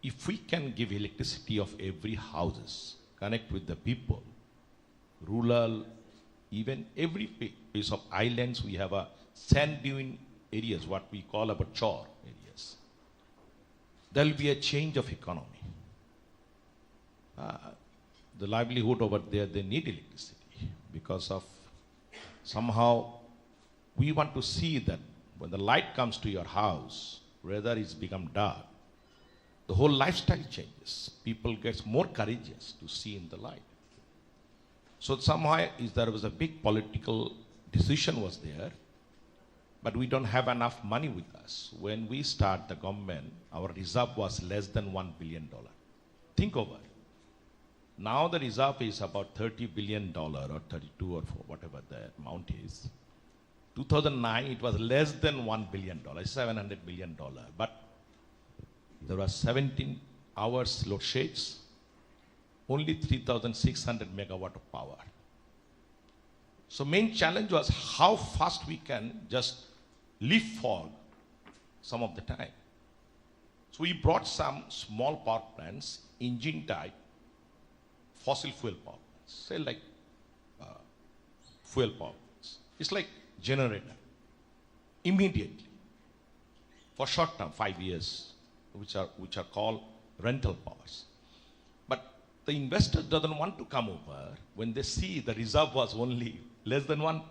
if we can give electricity of every houses, connect with the people, rural, even every piece of islands, we have a sand dune areas, what we call about chore areas. There will be a change of economy. The livelihood over there, they need electricity because of somehow we want to see that when the light comes to your house, whether it's become dark, the whole lifestyle changes. People get more courageous to see in the light. So somehow there was a big political decision was there, but we don't have enough money with us. When we start the government, our reserve was less than $1 billion. Think over it. Now the reserve is about $30 billion or 32 or whatever the amount is. 2009, it was less than $1 billion, $700 million. But there were 17 hours load sheds, only 3,600 megawatt of power. So main challenge was how fast we can just leapfrog some of the time. So we brought some small power plants, engine type, fossil fuel power plants, say like fuel power plants. It's like generator, immediately, for short term, 5 years, which are called rental powers. But the investor doesn't want to come over when they see the reserve was only less than 1%.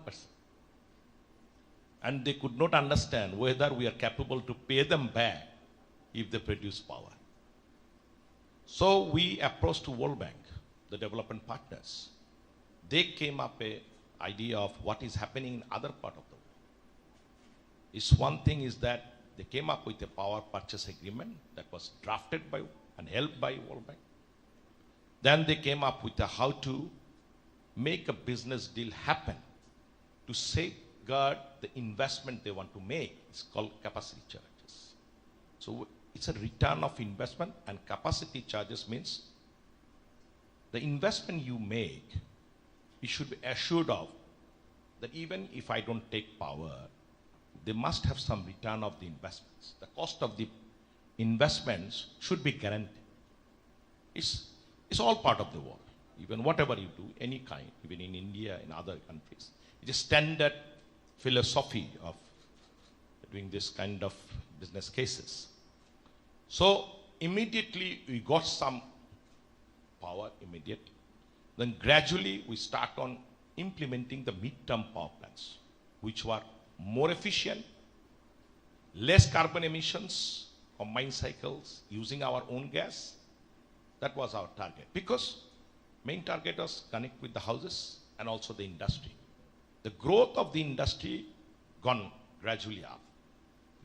And they could not understand whether we are capable to pay them back if they produce power. So we approached to World Bank, the development partners. They came up a idea of what is happening in other part of the world. It's one thing is that they came up with a power purchase agreement that was drafted by and helped by World Bank. Then they came up with how to make a business deal happen to safeguard the investment they want to make. It's called capacity charges. So it's a return of investment, and capacity charges means the investment you make, you should be assured of that even if I don't take power, they must have some return of the investments. The cost of the investments should be guaranteed. It's all part of the world. Even whatever you do, any kind, even in India, in other countries. It is standard philosophy of doing this kind of business cases. So immediately we got some power immediately. Then gradually we start on implementing the midterm power plants, which were more efficient, less carbon emissions, combined cycles, using our own gas. That was our target. Because main target was connect with the houses and also the industry. The growth of the industry gone gradually up.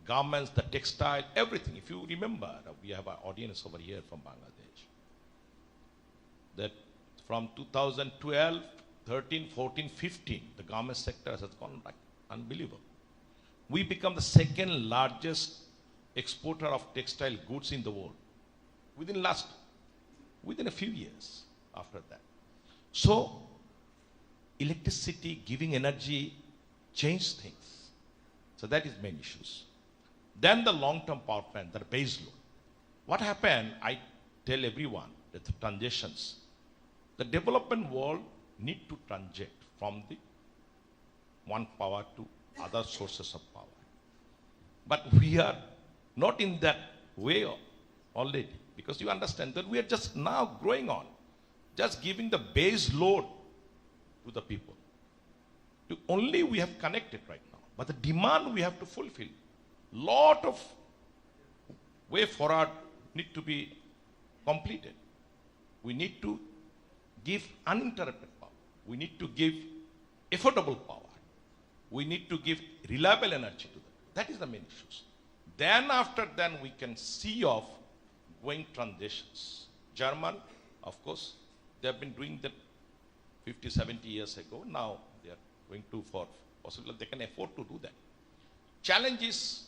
Garments, the textile, everything. If you remember, we have an audience over here from Bangladesh. That from 2012, 13, 14, 15, the garment sector has gone like unbelievable. We become the second largest exporter of textile goods in the world within a few years after that. So electricity, giving energy, changed things. So that is main issues. Then the long-term power plant, the base load. What happened, I tell everyone that the transitions, the development world need to transit from the one power to other sources of power. But we are not in that way already, because you understand that we are just now growing on, just giving the base load to the people. Only we have connected right now, but the demand we have to fulfill. Lot of way forward need to be completed. We need to give uninterrupted power. We need to give affordable power. We need to give reliable energy to them. That is the main issues. Then after then we can see of going transitions. German, of course, they have been doing that 50, 70 years ago. Now they are going to for possibly they can afford to do that. Challenge is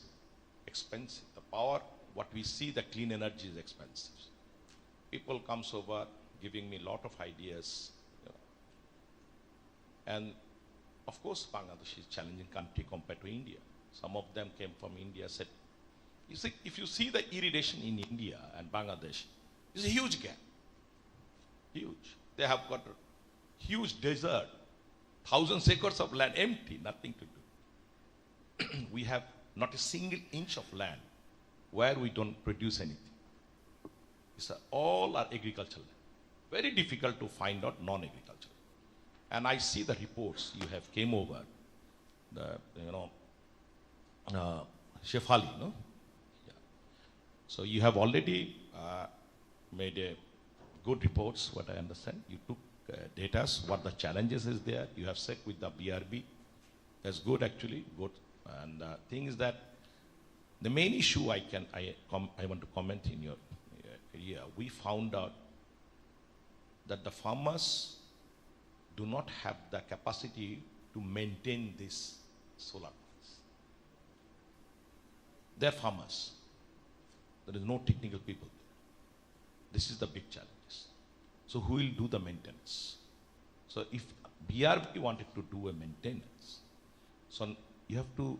expensive. The power, what we see, the clean energy is expensive. People comes over giving me a lot of ideas. And of course, Bangladesh is a challenging country compared to India. Some of them came from India, said, you see, if you see the irrigation in India and Bangladesh, it's a huge gap. Huge. They have got a huge desert, thousands of acres of land empty, nothing to do. We have not a single inch of land where we don't produce anything. It's all our agricultural land. Very difficult to find out non-agricultural. And I see the reports you have came over, Shefali, no? Yeah. So you have already made a good reports, what I understand. You took data, what the challenges is there. You have checked with the BRB. That's good actually, good. And the thing is that the main issue I want to comment in your area, we found out that the farmers do not have the capacity to maintain this solar panels. They're farmers. There is no technical people there. This is the big challenges. So who will do the maintenance? So if BRB wanted to do a maintenance, so you have to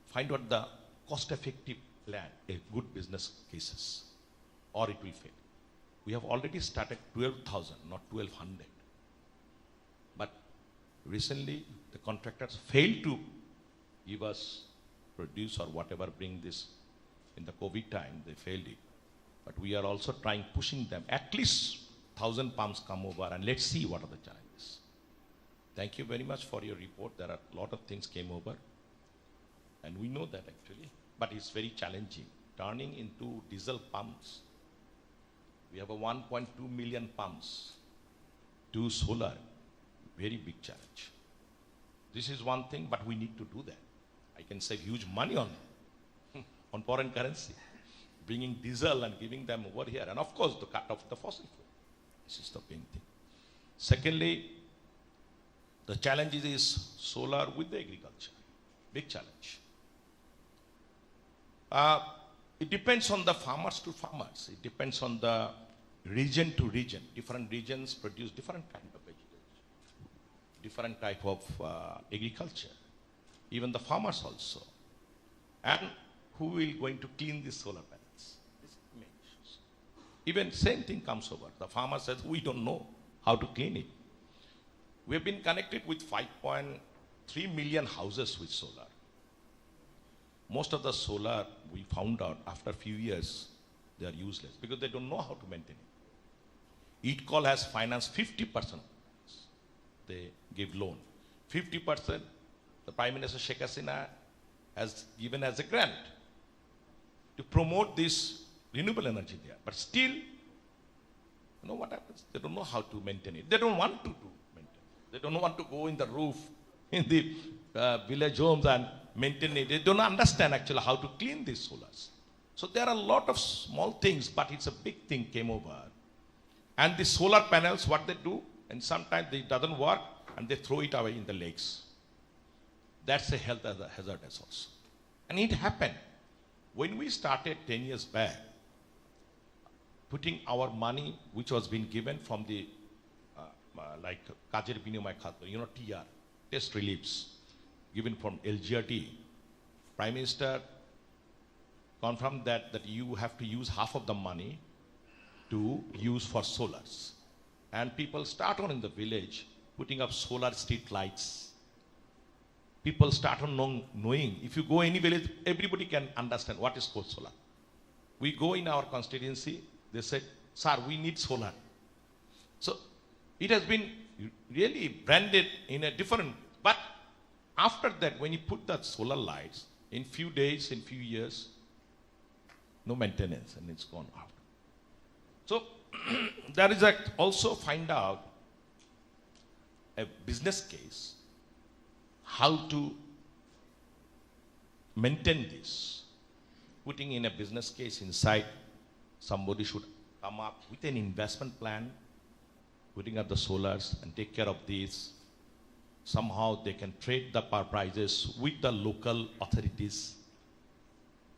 find out the cost-effective plan, a good business cases, or it will fail. We have already started 12,000, not 1,200. But recently, the contractors failed to give us produce or whatever, bring this in the COVID time, they failed it. But we are also trying, pushing them, at least 1,000 pumps come over, and let's see what are the challenges. Thank you very much for your report. There are a lot of things came over, and we know that actually, but it's very challenging. Turning into diesel pumps, we have a 1.2 million pumps to solar, very big challenge. This is one thing, but we need to do that. I can save huge money on foreign currency, bringing diesel and giving them over here, and of course the cut off the fossil fuel. This is the main thing. Secondly, the challenge is solar with the agriculture, big challenge. It depends on the farmers to farmers. It depends on the region to region. Different regions produce different kind of vegetation, different type of agriculture. Even the farmers also. And who will going to clean these solar panels? This is the main issues. Even same thing comes over. The farmer says, we don't know how to clean it. We have been connected with 5.3 million houses with solar. Most of the solar, we found out after a few years, they are useless because they don't know how to maintain it. EatCall has financed 50%. They give loan. 50%, the Prime Minister Sheikh Hasina has given as a grant to promote this renewable energy there. But still, you know what happens? They don't know how to maintain it. They don't want to do maintenance. They don't want to go in the roof, in the village homes and maintain it. They don't understand actually how to clean these solars. So there are a lot of small things, but it's a big thing came over. And the solar panels, what they do, and sometimes it doesn't work, and they throw it away in the lakes. That's a health hazard also. And it happened. When we started 10 years back, putting our money, which was being given from the, like Kajer Binimay Khatar, you know, TR, test reliefs, given from LGRT, Prime Minister confirmed that you have to use half of the money to use for solars. And people start on in the village putting up solar street lights. People start on knowing, if you go any village, everybody can understand what is called solar. We go in our constituency, they said, sir, we need solar. So it has been really branded in a different, but after that, when you put that solar lights, in few days, in few years, no maintenance, and it's gone out. So there is also find out a business case, how to maintain this. Putting in a business case inside, somebody should come up with an investment plan, putting up the solars and take care of these. Somehow they can trade the power prices with the local authorities.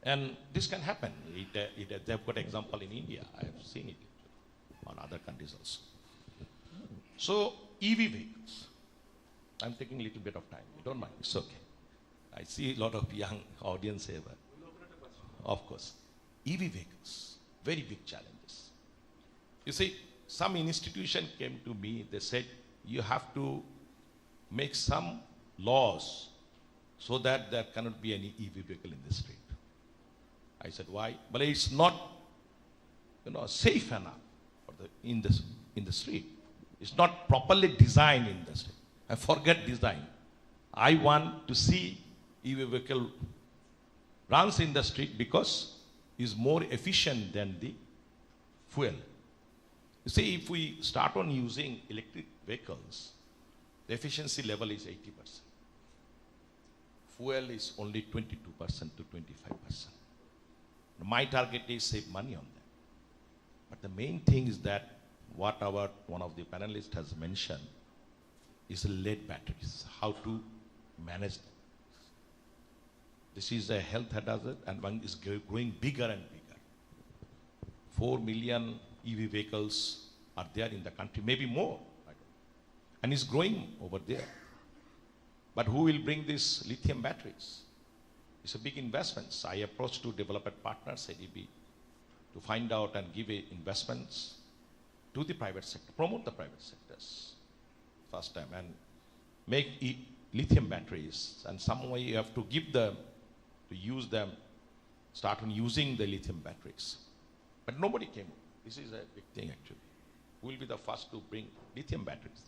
And this can happen. They've got example in India. I have seen it on other countries also. So EV vehicles. I'm taking a little bit of time. You don't mind. It's okay. I see a lot of young audience here. Of course. EV vehicles. Very big challenges. You see, some institution came to me. They said, you have to make some laws so that there cannot be any EV vehicle in the street. I said, why? But it's not, safe enough for in the street. It's not properly designed in the street. I forget design. I want to see EV vehicle runs in the street because it's more efficient than the fuel. You see, if we start on using electric vehicles, the efficiency level is 80%. Fuel is only 22% to 25%. My target is save money on that. But the main thing is that what one of the panelists has mentioned is lead batteries, how to manage them. This is a health hazard and one is growing bigger and bigger. 4 million EV vehicles are there in the country, maybe more. And it's growing over there. But who will bring these lithium batteries? It's a big investment. I approached to development partners, ADB, to find out and give investments to the private sector, promote the private sectors first time and make lithium batteries. And some way you have to give them, to use them, start on using the lithium batteries. But nobody came. This is a big thing actually. We'll be the first to bring lithium batteries.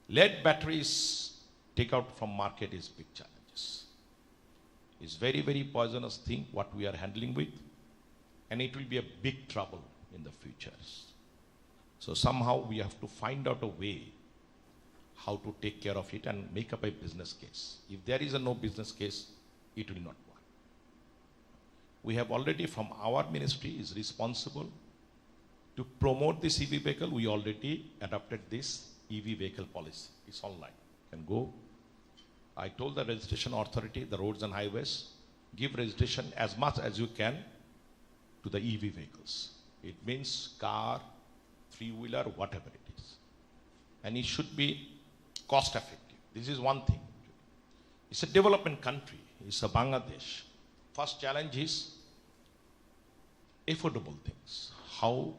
Lead batteries take out from market is big challenges. It's very, very poisonous thing what we are handling with, and it will be a big trouble in the futures. So somehow we have to find out a way how to take care of it and make up a business case. If there is a no business case, it will not work. We have already from our ministry is responsible to promote this EV vehicle. We already adopted this EV vehicle policy. It's online. You can go. I told the registration authority, the roads and highways, give registration as much as you can to the EV vehicles. It means car, three-wheeler, whatever it is. And it should be cost effective. This is one thing. It's a development country. It's a Bangladesh. First challenge is affordable things. How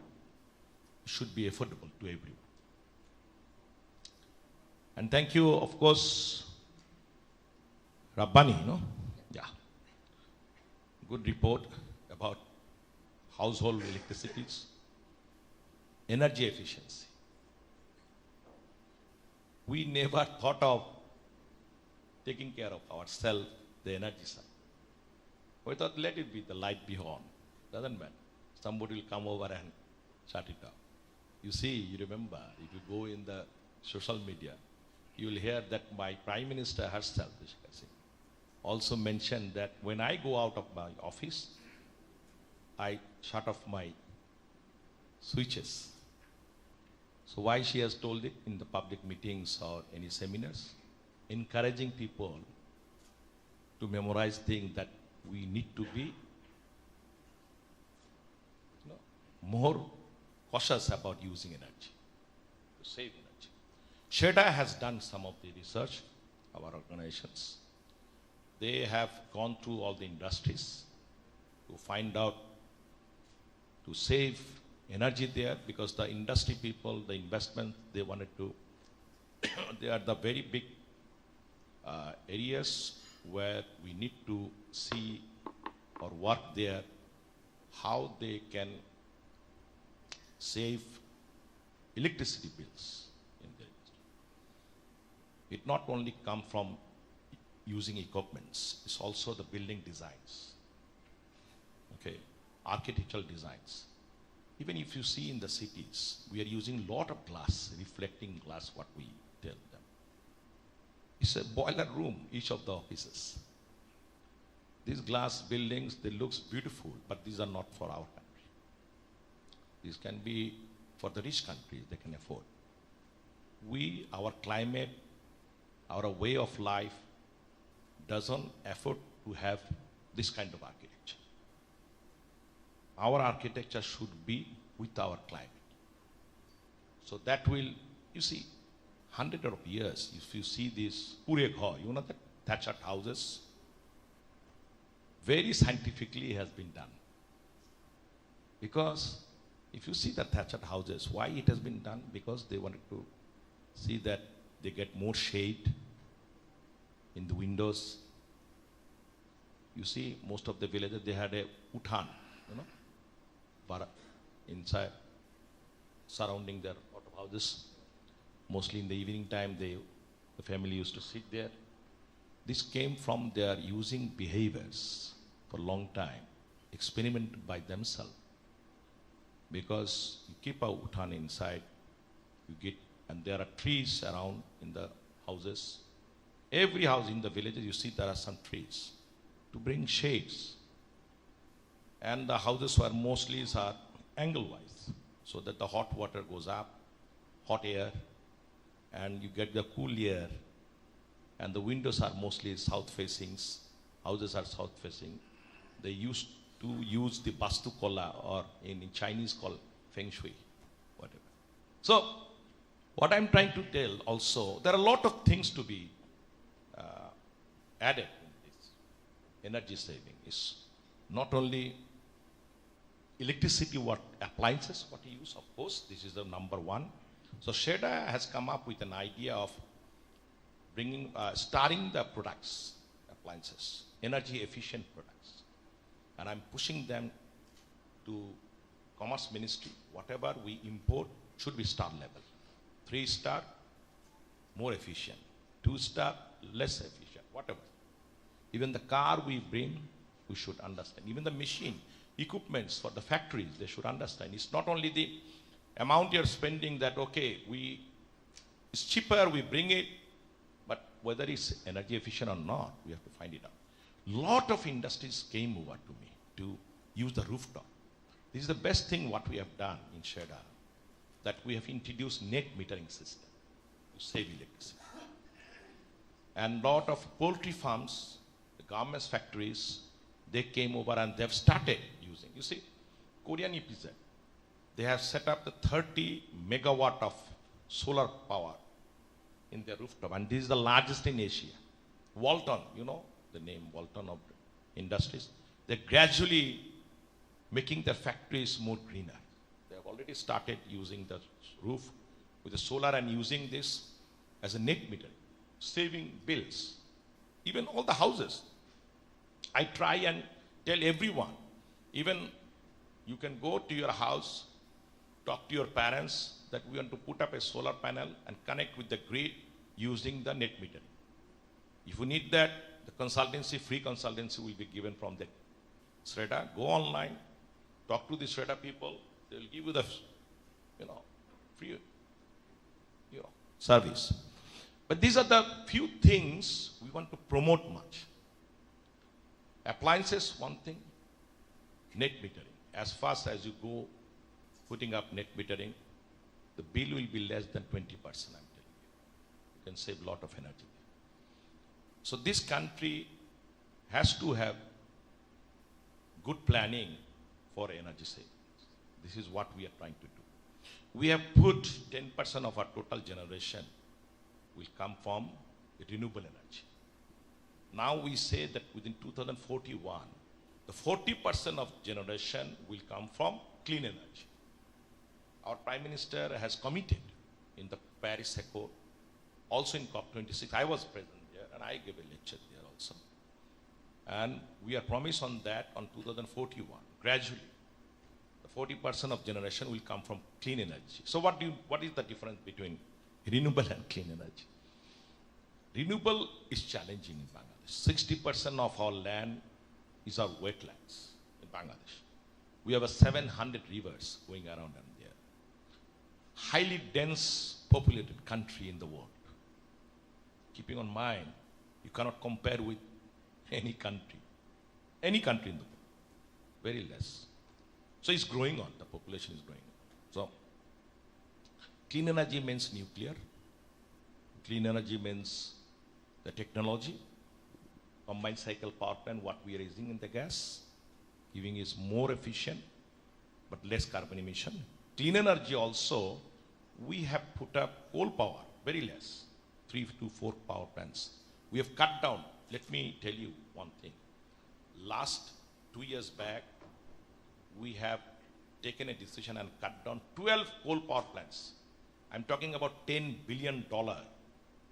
it should be affordable to everyone. And thank you, of course, Rabbani, no? Yeah. Good report about household electricities, energy efficiency. We never thought of taking care of ourselves, the energy side. We thought, let it be, the light be on. Doesn't matter. Somebody will come over and shut it off. You see, you remember, if you go in the social media, you will hear that my Prime Minister herself, Rishika Singh, also mentioned that when I go out of my office, I shut off my switches. So why she has told it in the public meetings or any seminars? Encouraging people to memorize things that we need to be more cautious about using energy, to save energy. SHEDA has done some of the research, our organizations. They have gone through all the industries to find out, to save energy there, because the industry people, the investment, they wanted to, they are the very big areas where we need to see or work there, how they can save electricity bills in their industry. It not only come from using equipments, it's also the building designs, okay, architectural designs. Even if you see in the cities, we are using a lot of glass, reflecting glass, what we tell them. It's a boiler room, each of the offices. These glass buildings, they look beautiful, but these are not for our country. These can be for the rich countries, they can afford. We, our climate, our way of life doesn't afford to have this kind of architecture. Our architecture should be with our climate. So that will, you see, hundreds of years, if you see these Pure Ghar, you know that thatched houses, very scientifically has been done. Because if you see the thatched houses, why it has been done? Because they wanted to see that they get more shade in the windows. You see, most of the villages, they had a uthan, you know, but inside, surrounding their lot of houses. Mostly in the evening time, the family used to sit there. This came from their using behaviors for a long time, experiment by themselves. Because you keep a uthan inside, you get, and there are trees around in the houses. Every house in the villages, you see there are some trees to bring shades. And the houses were mostly are angle-wise, so that the hot water goes up, hot air, and you get the cool air. And the windows are mostly south-facing, houses are south-facing. They used to use the Vastu Kola, or in Chinese called Feng Shui, whatever. So, what I'm trying to tell also, there are a lot of things to be added in this energy saving. Is not only electricity, what appliances, what you use, of course, this is the number one. So SHEDA has come up with an idea of bringing, starting the products, appliances, energy efficient products. And I'm pushing them to Commerce Ministry, whatever we import, should be star level. 3-star, more efficient. 2-star, less efficient, whatever. Even the car we bring, we should understand. Even the machine, equipments for the factories, they should understand. It's not only the amount you're spending that, okay, it's cheaper, we bring it, but whether it's energy efficient or not, we have to find it out. Lot of industries came over to me to use the rooftop. This is the best thing what we have done in Sherda, that we have introduced net metering system to save electricity. And lot of poultry farms, the garments factories, they came over and they've started using. You see, Korean EPZ, they have set up the 30 megawatt of solar power in their rooftop, and this is the largest in Asia. Walton, you know the name Walton of Industries, they're gradually making their factories more greener. They have already started using the roof with the solar and using this as a net meter, saving bills. Even all the houses. I try and tell everyone, even you can go to your house, talk to your parents that we want to put up a solar panel and connect with the grid using the net metering. If you need that, the consultancy, free consultancy will be given from the Sreda. Go online, talk to the Sreda people. They will give you the, free, service. But these are the few things we want to promote much. Appliances, one thing. Net metering. As fast as you go putting up net metering, the bill will be less than 20%, I'm telling you. You can save a lot of energy. So this country has to have good planning for energy savings. This is what we are trying to do. We have put 10% of our total generation will come from renewable energy. Now we say that within 2041, the 40% of generation will come from clean energy. Our Prime Minister has committed in the Paris Accord, also in COP26. I was present there and I gave a lecture there also. And we are promised on that on 2041, gradually. The 40% of generation will come from clean energy. So what is the difference between renewable and clean energy? Renewable is challenging in Bangladesh. 60% of our land is our wetlands in Bangladesh. We have 700 rivers going around and there. Highly dense populated country in the world. Keeping in mind, you cannot compare with any country in the world. Very less. So it's growing on, the population is growing. So clean energy means nuclear. Clean energy means the technology, combined cycle power plant, what we are using in the gas, giving is more efficient, but less carbon emission. Clean energy also, we have put up coal power, very less, 3 to 4 power plants. We have cut down. Let me tell you one thing. Last 2 years back, we have taken a decision and cut down 12 coal power plants. I'm talking about $10 billion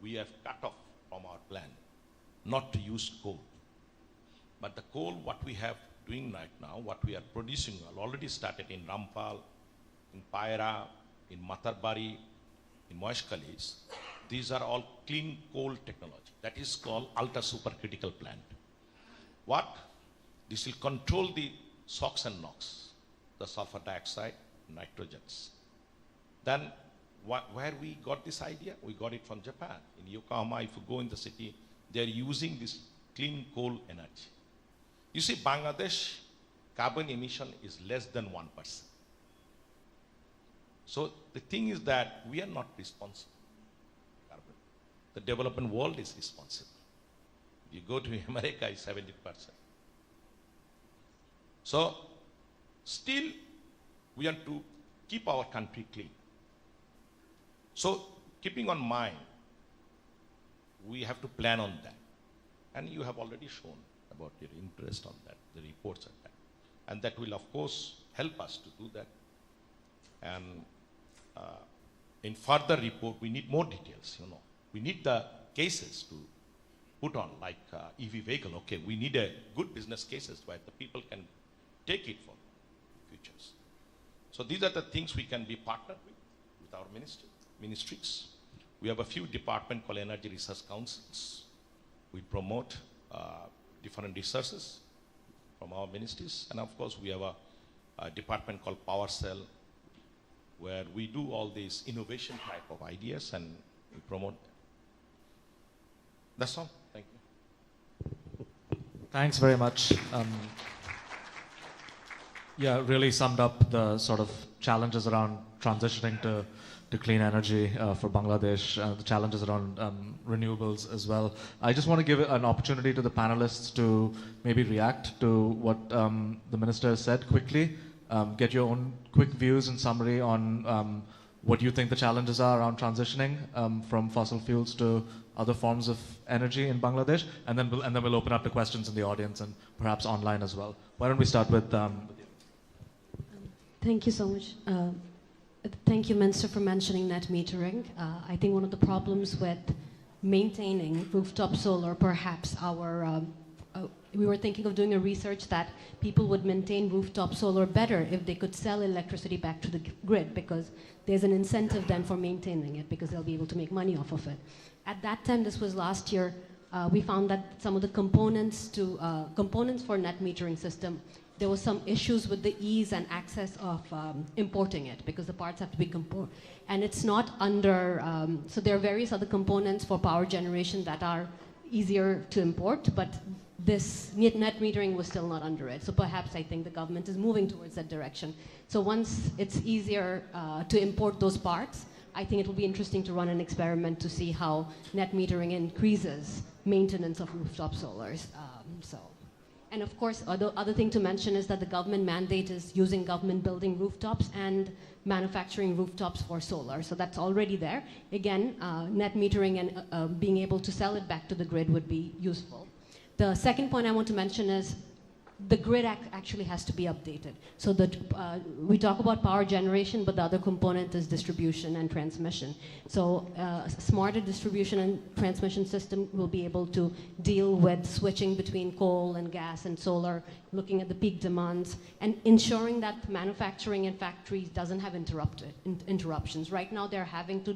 we have cut off from our plan, not to use coal. But the coal, what we have doing right now, what we are producing, already started in Rampal, in Paira, in Matarbari, in Moeshkalis. These are all clean coal technology. That is called ultra supercritical plant. What? This will control the SOx and NOx, the sulfur dioxide, nitrogens. Then where we got this idea? We got it from Japan. In Yokohama, if you go in the city, they are using this clean coal energy. You see, Bangladesh carbon emission is less than 1%. So the thing is that we are not responsible. The developing world is responsible. If you go to America, it's 70%. So still, we want to keep our country clean. So keeping on mind, we have to plan on that. And you have already shown about your interest on that, the reports on that. And that will, of course, help us to do that. And in further report, we need more details, We need the cases to put on, like EV vehicle. Okay, we need a good business cases where the people can take it for futures. So these are the things we can be partnered with. with our ministries. We have a few departments called Energy Research Councils. We promote different researches from our ministries. And of course, we have a department called Power Cell, where we do all these innovation type of ideas and we promote them. That's all. Thank you. Thanks very much. Yeah, really summed up the sort of challenges around transitioning to clean energy for Bangladesh, the challenges around renewables as well. I just want to give an opportunity to the panelists to maybe react to what the minister has said quickly, get your own quick views and summary on what you think the challenges are around transitioning from fossil fuels to other forms of energy in Bangladesh, and then we'll open up to questions in the audience and perhaps online as well. Why don't we start with Thank you so much. Thank you, Minister, for mentioning net metering. I think one of the problems with maintaining rooftop solar, perhaps we were thinking of doing a research that people would maintain rooftop solar better if they could sell electricity back to the grid, because there's an incentive then for maintaining it, because they'll be able to make money off of it. At that time, this was last year, we found that some of the components for net metering system, there was some issues with the ease and access of importing it, because the parts have to be and it's not under, so there are various other components for power generation that are easier to import, but this net metering was still not under it. So perhaps I think the government is moving towards that direction. So once it's easier to import those parts, I think it will be interesting to run an experiment to see how net metering increases maintenance of rooftop solars. And of course, other thing to mention is that the government mandate is using government building rooftops and manufacturing rooftops for solar. So that's already there. Again, net metering and being able to sell it back to the grid would be useful. The second point I want to mention is the grid actually has to be updated. So that we talk about power generation, but the other component is distribution and transmission. So a smarter distribution and transmission system will be able to deal with switching between coal and gas and solar, looking at the peak demands, and ensuring that manufacturing in factories doesn't have interruptions. Right now, they're having to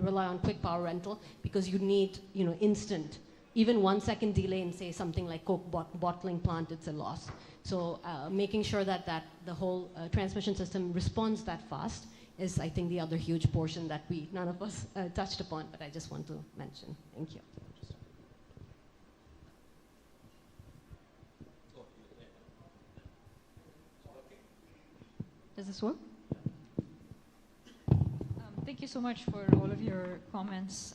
rely on quick power rental because you need, instant. Even 1 second delay in, say, something like Coke bottling plant, it's a loss. So making sure that the whole transmission system responds that fast is, I think, the other huge portion that none of us touched upon, but I just want to mention. Thank you. Does this work? Thank you so much for all of your comments.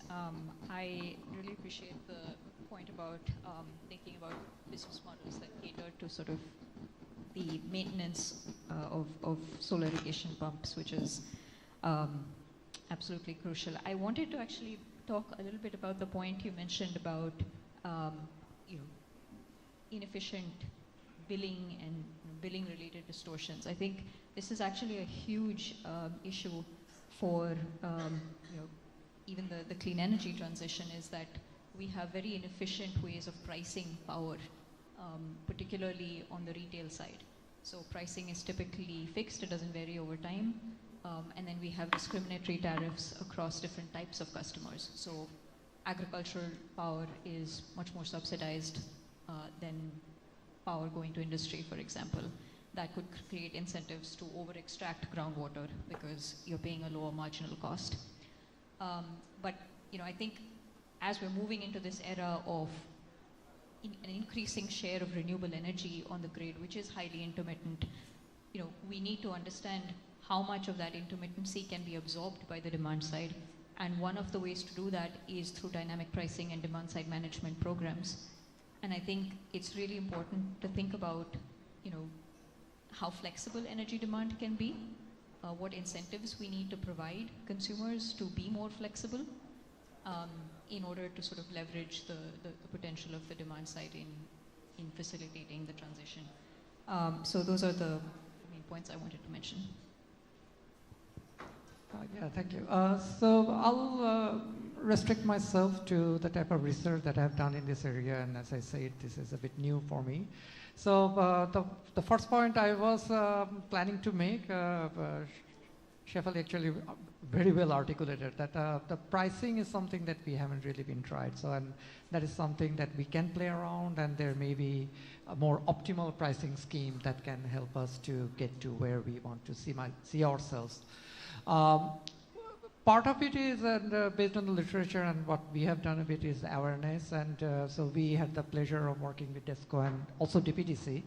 I really appreciate the point about thinking about business models that cater to sort of the maintenance of solar irrigation pumps, which is absolutely crucial. I wanted to actually talk a little bit about the point you mentioned about inefficient billing and billing-related distortions. I think this is actually a huge issue for even the clean energy transition, is that we have very inefficient ways of pricing power, particularly on the retail side. So pricing is typically fixed, it doesn't vary over time, and then we have discriminatory tariffs across different types of customers. So agricultural power is much more subsidized than power going to industry, for example. That could create incentives to over-extract groundwater because you're paying a lower marginal cost. But I think as we're moving into this era of an increasing share of renewable energy on the grid, which is highly intermittent, we need to understand how much of that intermittency can be absorbed by the demand side. And one of the ways to do that is through dynamic pricing and demand side management programs. And I think it's really important to think about, how flexible energy demand can be, what incentives we need to provide consumers to be more flexible in order to sort of leverage the potential of the demand side in facilitating the transition. So those are the main points I wanted to mention. Yeah, thank you. So I'll restrict myself to the type of research that I've done in this area, and as I said, this is a bit new for me. So the first point I was planning to make, Shefali actually very well articulated that the pricing is something that we haven't really been tried. So and that is something that we can play around, and there may be a more optimal pricing scheme that can help us to get to where we want to see ourselves. Part of it is based on the literature, and what we have done a bit is awareness. And so we had the pleasure of working with DESCO and also DPDC.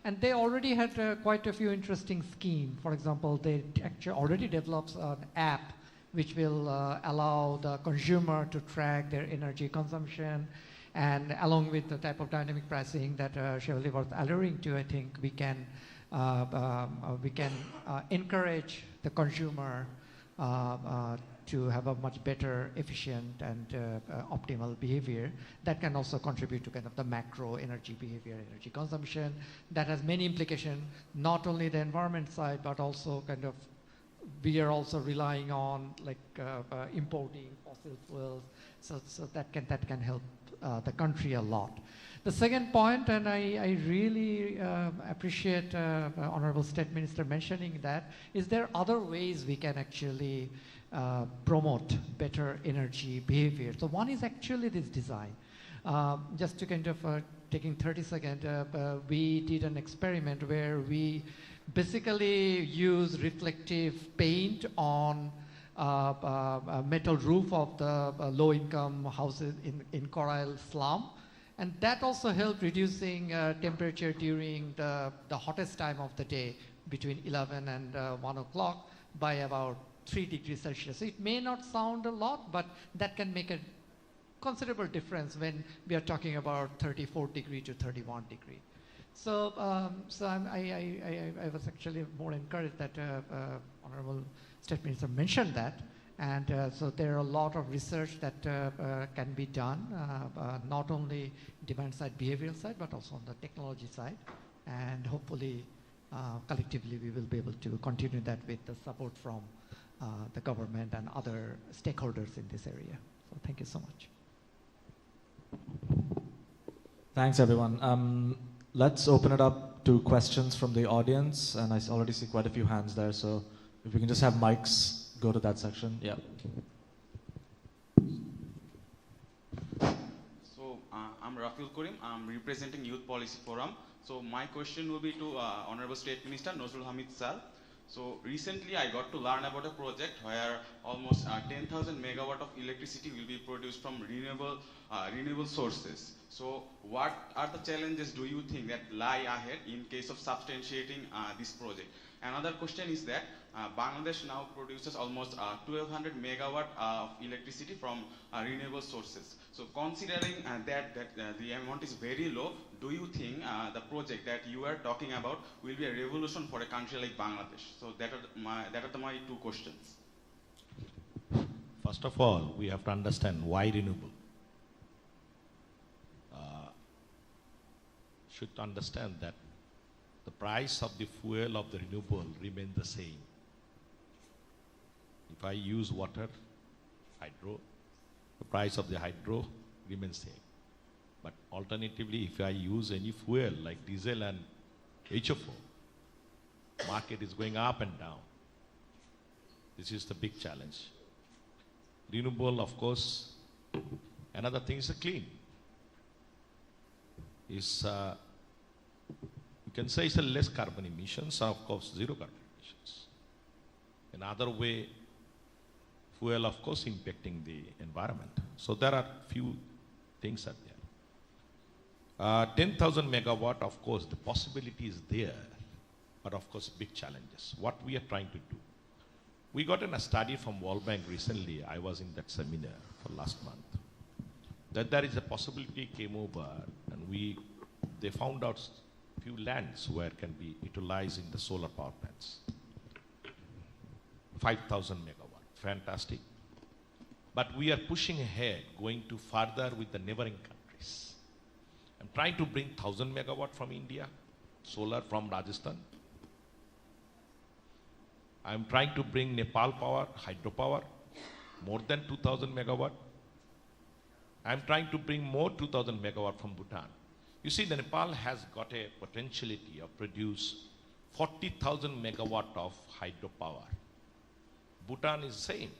And they already had quite a few interesting schemes. For example, they actually already developed an app which will allow the consumer to track their energy consumption. And along with the type of dynamic pricing that Shefali was alluding to, I think we can encourage the consumer to have a much better, efficient, and optimal behavior that can also contribute to kind of the macro energy behavior, energy consumption. That has many implications, not only the environment side, but also kind of we are also relying on like importing fossil fuels, so that can help the country a lot. The second point, and I really appreciate Honorable State Minister mentioning that, is there other ways we can actually promote better energy behavior. So one is actually this design. Just to kind of taking 30 seconds, we did an experiment where we basically use reflective paint on a metal roof of the low-income houses in Coral slum. And that also helped reducing temperature during the hottest time of the day, between 11 and 1 o'clock, by about 3 degrees Celsius. It may not sound a lot, but that can make a considerable difference when we are talking about 34 degree to 31 degree. So, I was actually more encouraged that Honorable State Minister mentioned that. And so there are a lot of research that can be done, not only demand side, behavioral side, but also on the technology side. And hopefully, collectively, we will be able to continue that with the support from the government and other stakeholders in this area. So thank you so much. Thanks, everyone. Let's open it up to questions from the audience. And I already see quite a few hands there. So if we can just have mics go to that section. Yeah. So I'm Rafiul Karim. I'm representing Youth Policy Forum. So my question will be to Honorable State Minister Nazrul Hamid Sir. So recently I got to learn about a project where almost 10,000 megawatt of electricity will be produced from renewable sources. So what are the challenges do you think that lie ahead in case of substantiating this project? Another question is that Bangladesh now produces almost 1,200 megawatt of electricity from renewable sources. So considering that the amount is very low, do you think the project that you are talking about will be a revolution for a country like Bangladesh? So that are my two questions. First of all, we have to understand why renewable. Should understand that the price of the fuel of the renewable remains the same. If I use water, hydro, the price of the hydro remains same. But alternatively, if I use any fuel like diesel and HFO, market is going up and down. This is the big challenge. Renewable, of course, another thing is clean. You can say it's a less carbon emissions, of course, zero carbon emissions. Another way, fuel, of course, impacting the environment. So there are few things are there. 10,000 megawatt, of course, the possibility is there, but of course, big challenges. What we are trying to do. We got a study from World Bank recently. I was in that seminar for last month. That there is a possibility came over, and they found out few lands where can be utilized in the solar power plants. 5,000 megawatt, fantastic. But we are pushing ahead, going to further with the neighboring countries. I'm trying to bring 1,000 megawatt from India, solar from Rajasthan. I'm trying to bring Nepal power, hydropower, more than 2,000 megawatt. I'm trying to bring more 2,000 megawatt from Bhutan. You see, the Nepal has got a potentiality of produce 40,000 megawatt of hydropower. Bhutan is same.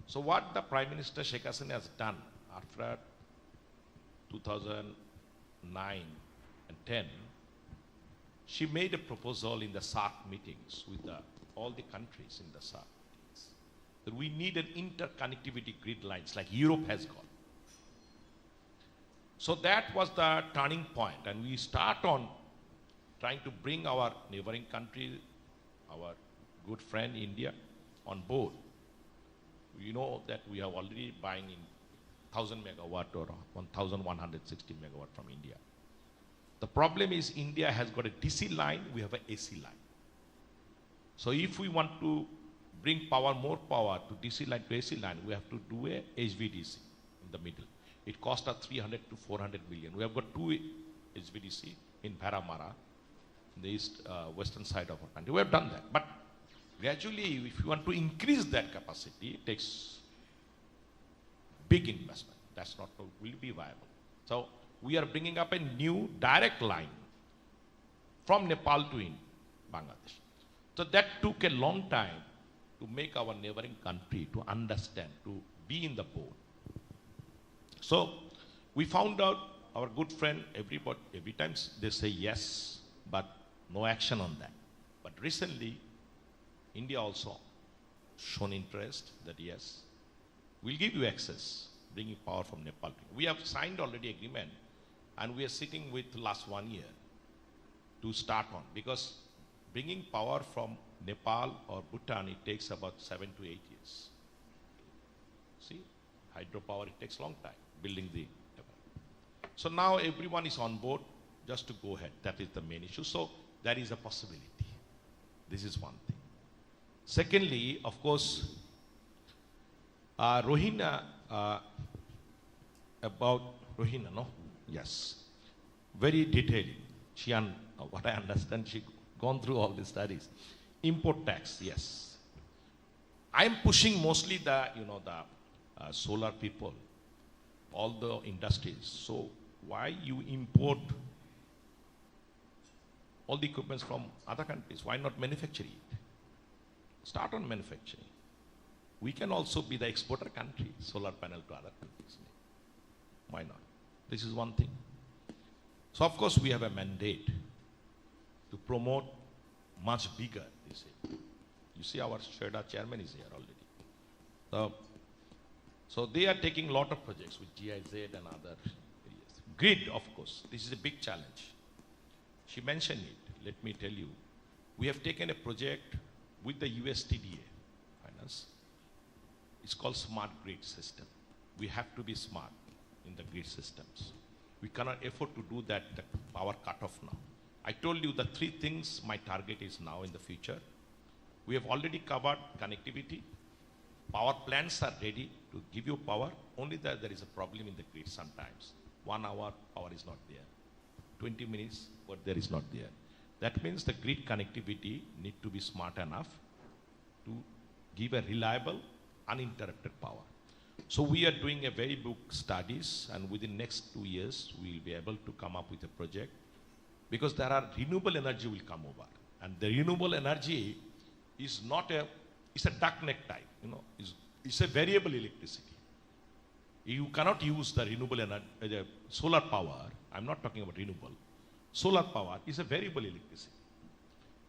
So what the Prime Minister Sheikh Hasina has done after 2009 and 10, she made a proposal in the SAARC meetings with all the countries in the SAARC meetings that we need an interconnectivity grid lines like Europe has got. So that was the turning point, and we start on trying to bring our neighboring country, our good friend India, on board. You know that we are already buying in 1000 megawatt or 1160 megawatt from India. The problem is India has got a DC line, we have an AC line. So if we want to bring power, more power to DC line to AC line, we have to do a HVDC in the middle. It costs us 300 to 400 million. We have got 2 HVDC in Bharamara, in the western side of our country. We have done that. But gradually, if you want to increase that capacity, it takes big investment. That's not will be viable. So we are bringing up a new direct line from Nepal to Bangladesh. So that took a long time to make our neighboring country to understand, to be in the boat. So we found out our good friend, every time they say yes, but no action on that. But recently, India also shown interest that yes, we'll give you access, bringing power from Nepal. We have signed already agreement, and we are sitting with last 1 year to start on, because bringing power from Nepal or Bhutan, it takes about 7 to 8 years. See, hydropower, it takes long time, building the. So now everyone is on board just to go ahead. That is the main issue. So that is a possibility. This is one thing. Secondly, of course, Rohina, about Rohina, no? Yes. Very detailed. She, what I understand, she gone through all the studies. Import tax, yes. I am pushing mostly the, solar people, all the industries. So why you import all the equipments from other countries? Why not manufacture it? Start on manufacturing. We can also be the exporter country, solar panel to other countries. Why not? This is one thing. So of course we have a mandate to promote much bigger, they say. You see our SHEDA chairman is here already. So they are taking a lot of projects with GIZ and other areas. Grid, of course, this is a big challenge. She mentioned it, let me tell you. We have taken a project with the USTDA finance. It's called Smart Grid System. We have to be smart in the grid systems. We cannot afford to do that, the power cutoff now. I told you the 3 things my target is now in the future. We have already covered connectivity. Power plants are ready to give you power, only that there is a problem in the grid sometimes. 1 hour, power is not there. 20 minutes, but there is not there. That means the grid connectivity need to be smart enough to give a reliable, uninterrupted power. So we are doing a very big studies, and within next 2 years, we will be able to come up with a project, because there are renewable energy will come over. And the renewable energy is not it's a duck neck type, it's a variable electricity. You cannot use the renewable energy, solar power. I'm not talking about renewable. Solar power is a variable electricity.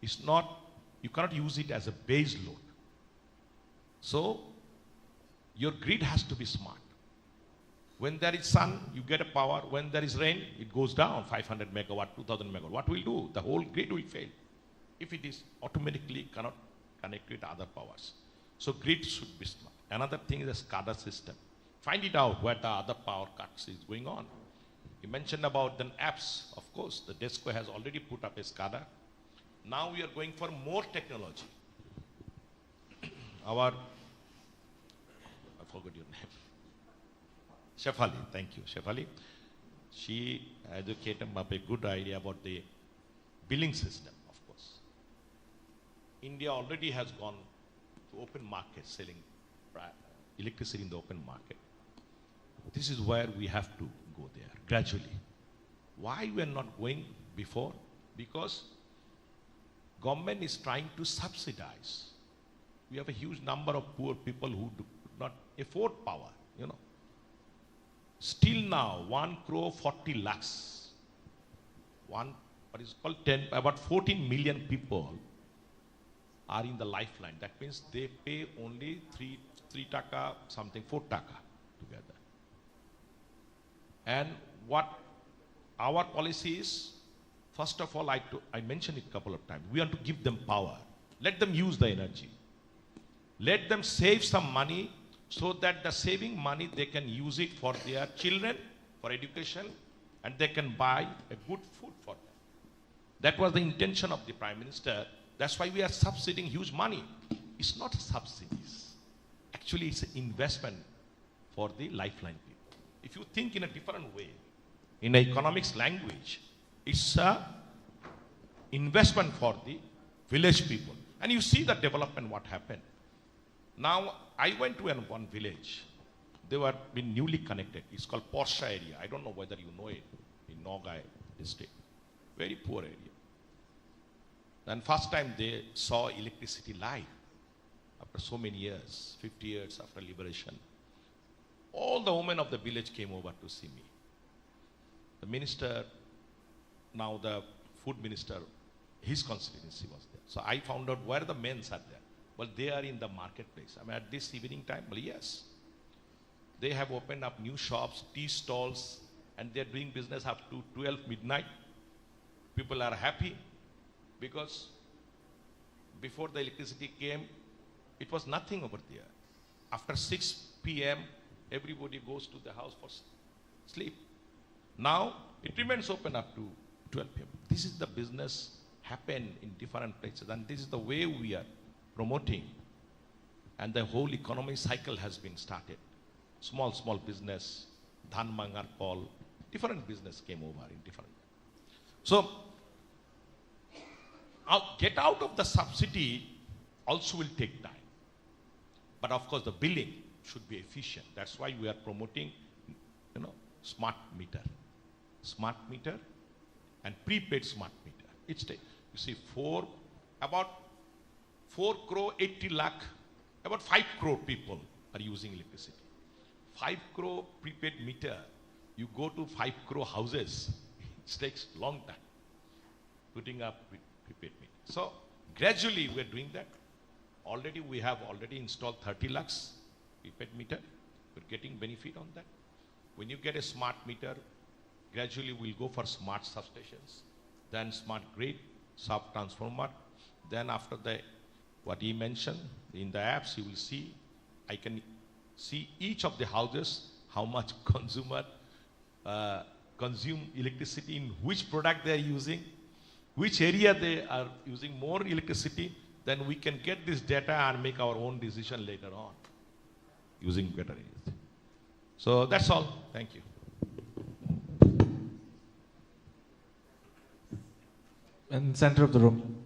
It's not, you cannot use it as a base load. So your grid has to be smart. When there is sun, you get a power. When there is rain, it goes down 500 megawatt, 2000 megawatt. What will do? The whole grid will fail if it is automatically cannot connect with other powers. So grid should be smart. Another thing is a SCADA system. Find it out where the other power cuts is going on. You mentioned about the apps. Of course, the DESCO has already put up a SCADA. Now we are going for more technology. I forgot your name. Shefali, thank you, Shefali. She educated up a good idea about the billing system, of course. India already has gone to open market, selling electricity in the open market. This is where we have to go there, gradually. Why we are not going before? Because government is trying to subsidize we have a huge number of poor people who do not afford power, you know. Still now, 1 crore 40 lakhs, what is called about 14 million people are in the lifeline. That means they pay only 3 taka, something 4 taka together. And what our policy is, first of all, I mentioned it a couple of times, we want to give them power. Let them use the energy. Let them save some money so that the saving money, they can use it for their children, for education, and they can buy a good food for them. That was the intention of the Prime Minister. That's why we are subsidizing huge money. It's not subsidies. Actually, it's an investment for the lifeline people. If you think in a different way, in economics language, it's a investment for the village people. And you see the development, what happened. Now, I went to one village. They were been newly connected. It's called Porsche area. I don't know whether you know it, in Nogai district. Very poor area. And first time they saw electricity live after so many years, 50 years after liberation. All the women of the village came over to see me. The minister, now the food minister, his constituency was there. So I found out where the men are there. Well, they are in the marketplace. I mean, at this evening time, well, yes. They have opened up new shops, tea stalls, and they're doing business up to 12 midnight. People are happy because before the electricity came, it was nothing over there. After 6 p.m., everybody goes to the house for sleep. Now, it remains open up to 12 p.m. This is the business happen in different places, and this is the way we are promoting. And the whole economic cycle has been started. Small business, Dhan Mangar Paul, different business came over in different. So, get out of the subsidy also will take time. But of course, the billing should be efficient. That's why we are promoting, you know, smart meter and prepaid smart meter. It's you see about 4 crore 80 lakh, about 5 crore people are using electricity. 5 crore prepaid meter, you go to 5 crore houses, it takes long time putting up with prepaid meter. So gradually we are doing that. Already we have installed 30 lakhs prepaid meter. We're getting benefit on that. When you get a smart meter, gradually we'll go for smart substations, then smart grid, sub transformer. Then after the, what he mentioned, in the apps you will see, I can see each of the houses, how much consume electricity, in which product they are using, which area they are using more electricity. Then we can get this data and make our own decision later on using better areas. So that's all. Thank you. In the center of the room.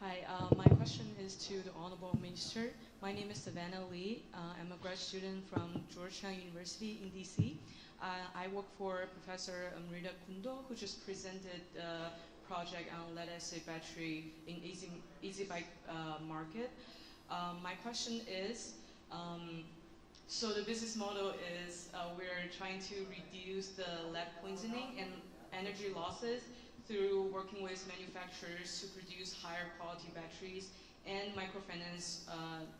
Hi, my question is to the Honorable Minister. My name is Savannah Lee. I'm a grad student from Georgetown University in DC. I work for Professor Amrita Kundo, who just presented the project on lead-acid battery in easy bike market. My question is, so the business model is we're trying to reduce the lead poisoning and energy losses through working with manufacturers to produce higher quality batteries and microfinance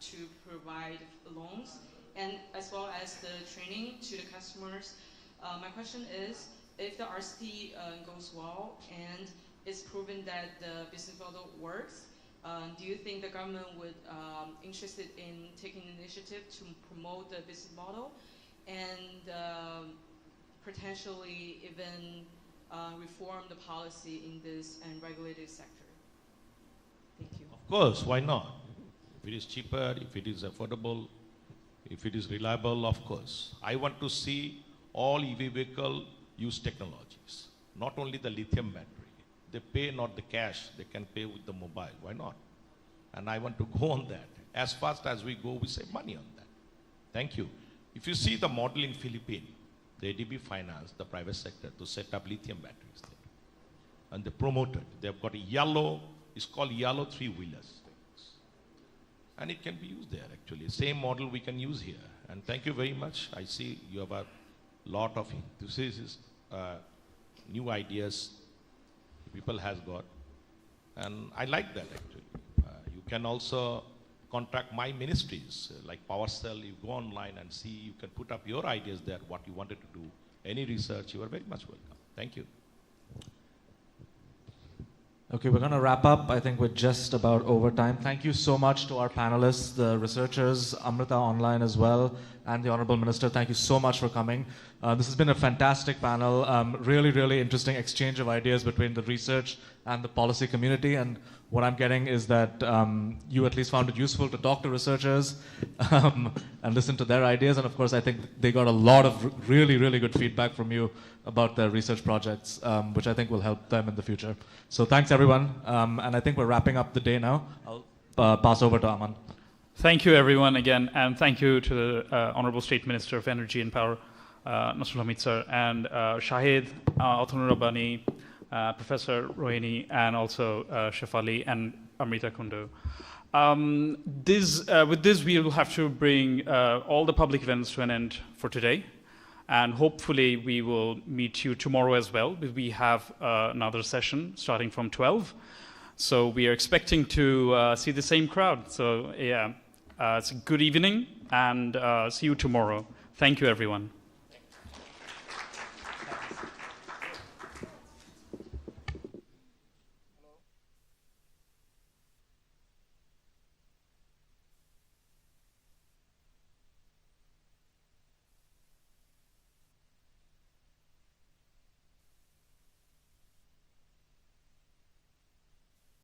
to provide loans, and as well as the training to the customers. My question is, if the RCT goes well and it's proven that the business model works, do you think the government would interested in taking initiative to promote the business model and potentially even reform the policy in this and regulated sector? Thank you. Of course, why not? If it is cheaper, if it is affordable, if it is reliable, of course. I want to see all EV vehicle use technologies, not only the lithium battery. They pay not the cash, they can pay with the mobile. Why not? And I want to go on that. As fast as we go, we save money on that. Thank you. If you see the model in Philippines, the ADB financed the private sector to set up lithium batteries there. And they promoted. They've got a yellow It's called YALO three-wheelers. And it can be used there actually. Same model we can use here. And thank you very much. I see you have a lot of enthusiasm, new ideas people has got. And I like that actually. You can also contact my ministries like PowerCell. You go online and see, you can put up your ideas there, what you wanted to do. Any research, you are very much welcome. Thank you. Okay, we're going to wrap up. I think we're just about over time. Thank you so much to our panelists, the researchers, Amrita Online as well, and the Honorable Minister. Thank you so much for coming. This has been a fantastic panel. Really, really interesting exchange of ideas between the research and the policy community. And what I'm getting is that you at least found it useful to talk to researchers and listen to their ideas. And of course, I think they got a lot of really, really good feedback from you about their research projects, which I think will help them in the future. So thanks, everyone. And I think we're wrapping up the day now. I'll pass over to Aman. Thank you, everyone, again. And thank you to the Honorable State Minister of Energy and Power, Nosrul Hamid sir, and Shahid, Athanur Rabbani, Professor Rohini, and also Shefali and Amrita Kundu. With this, we will have to bring all the public events to an end for today. And hopefully, we will meet you tomorrow as well. We have another session starting from 12. So we are expecting to see the same crowd. So yeah, it's a good evening, and see you tomorrow. Thank you, everyone.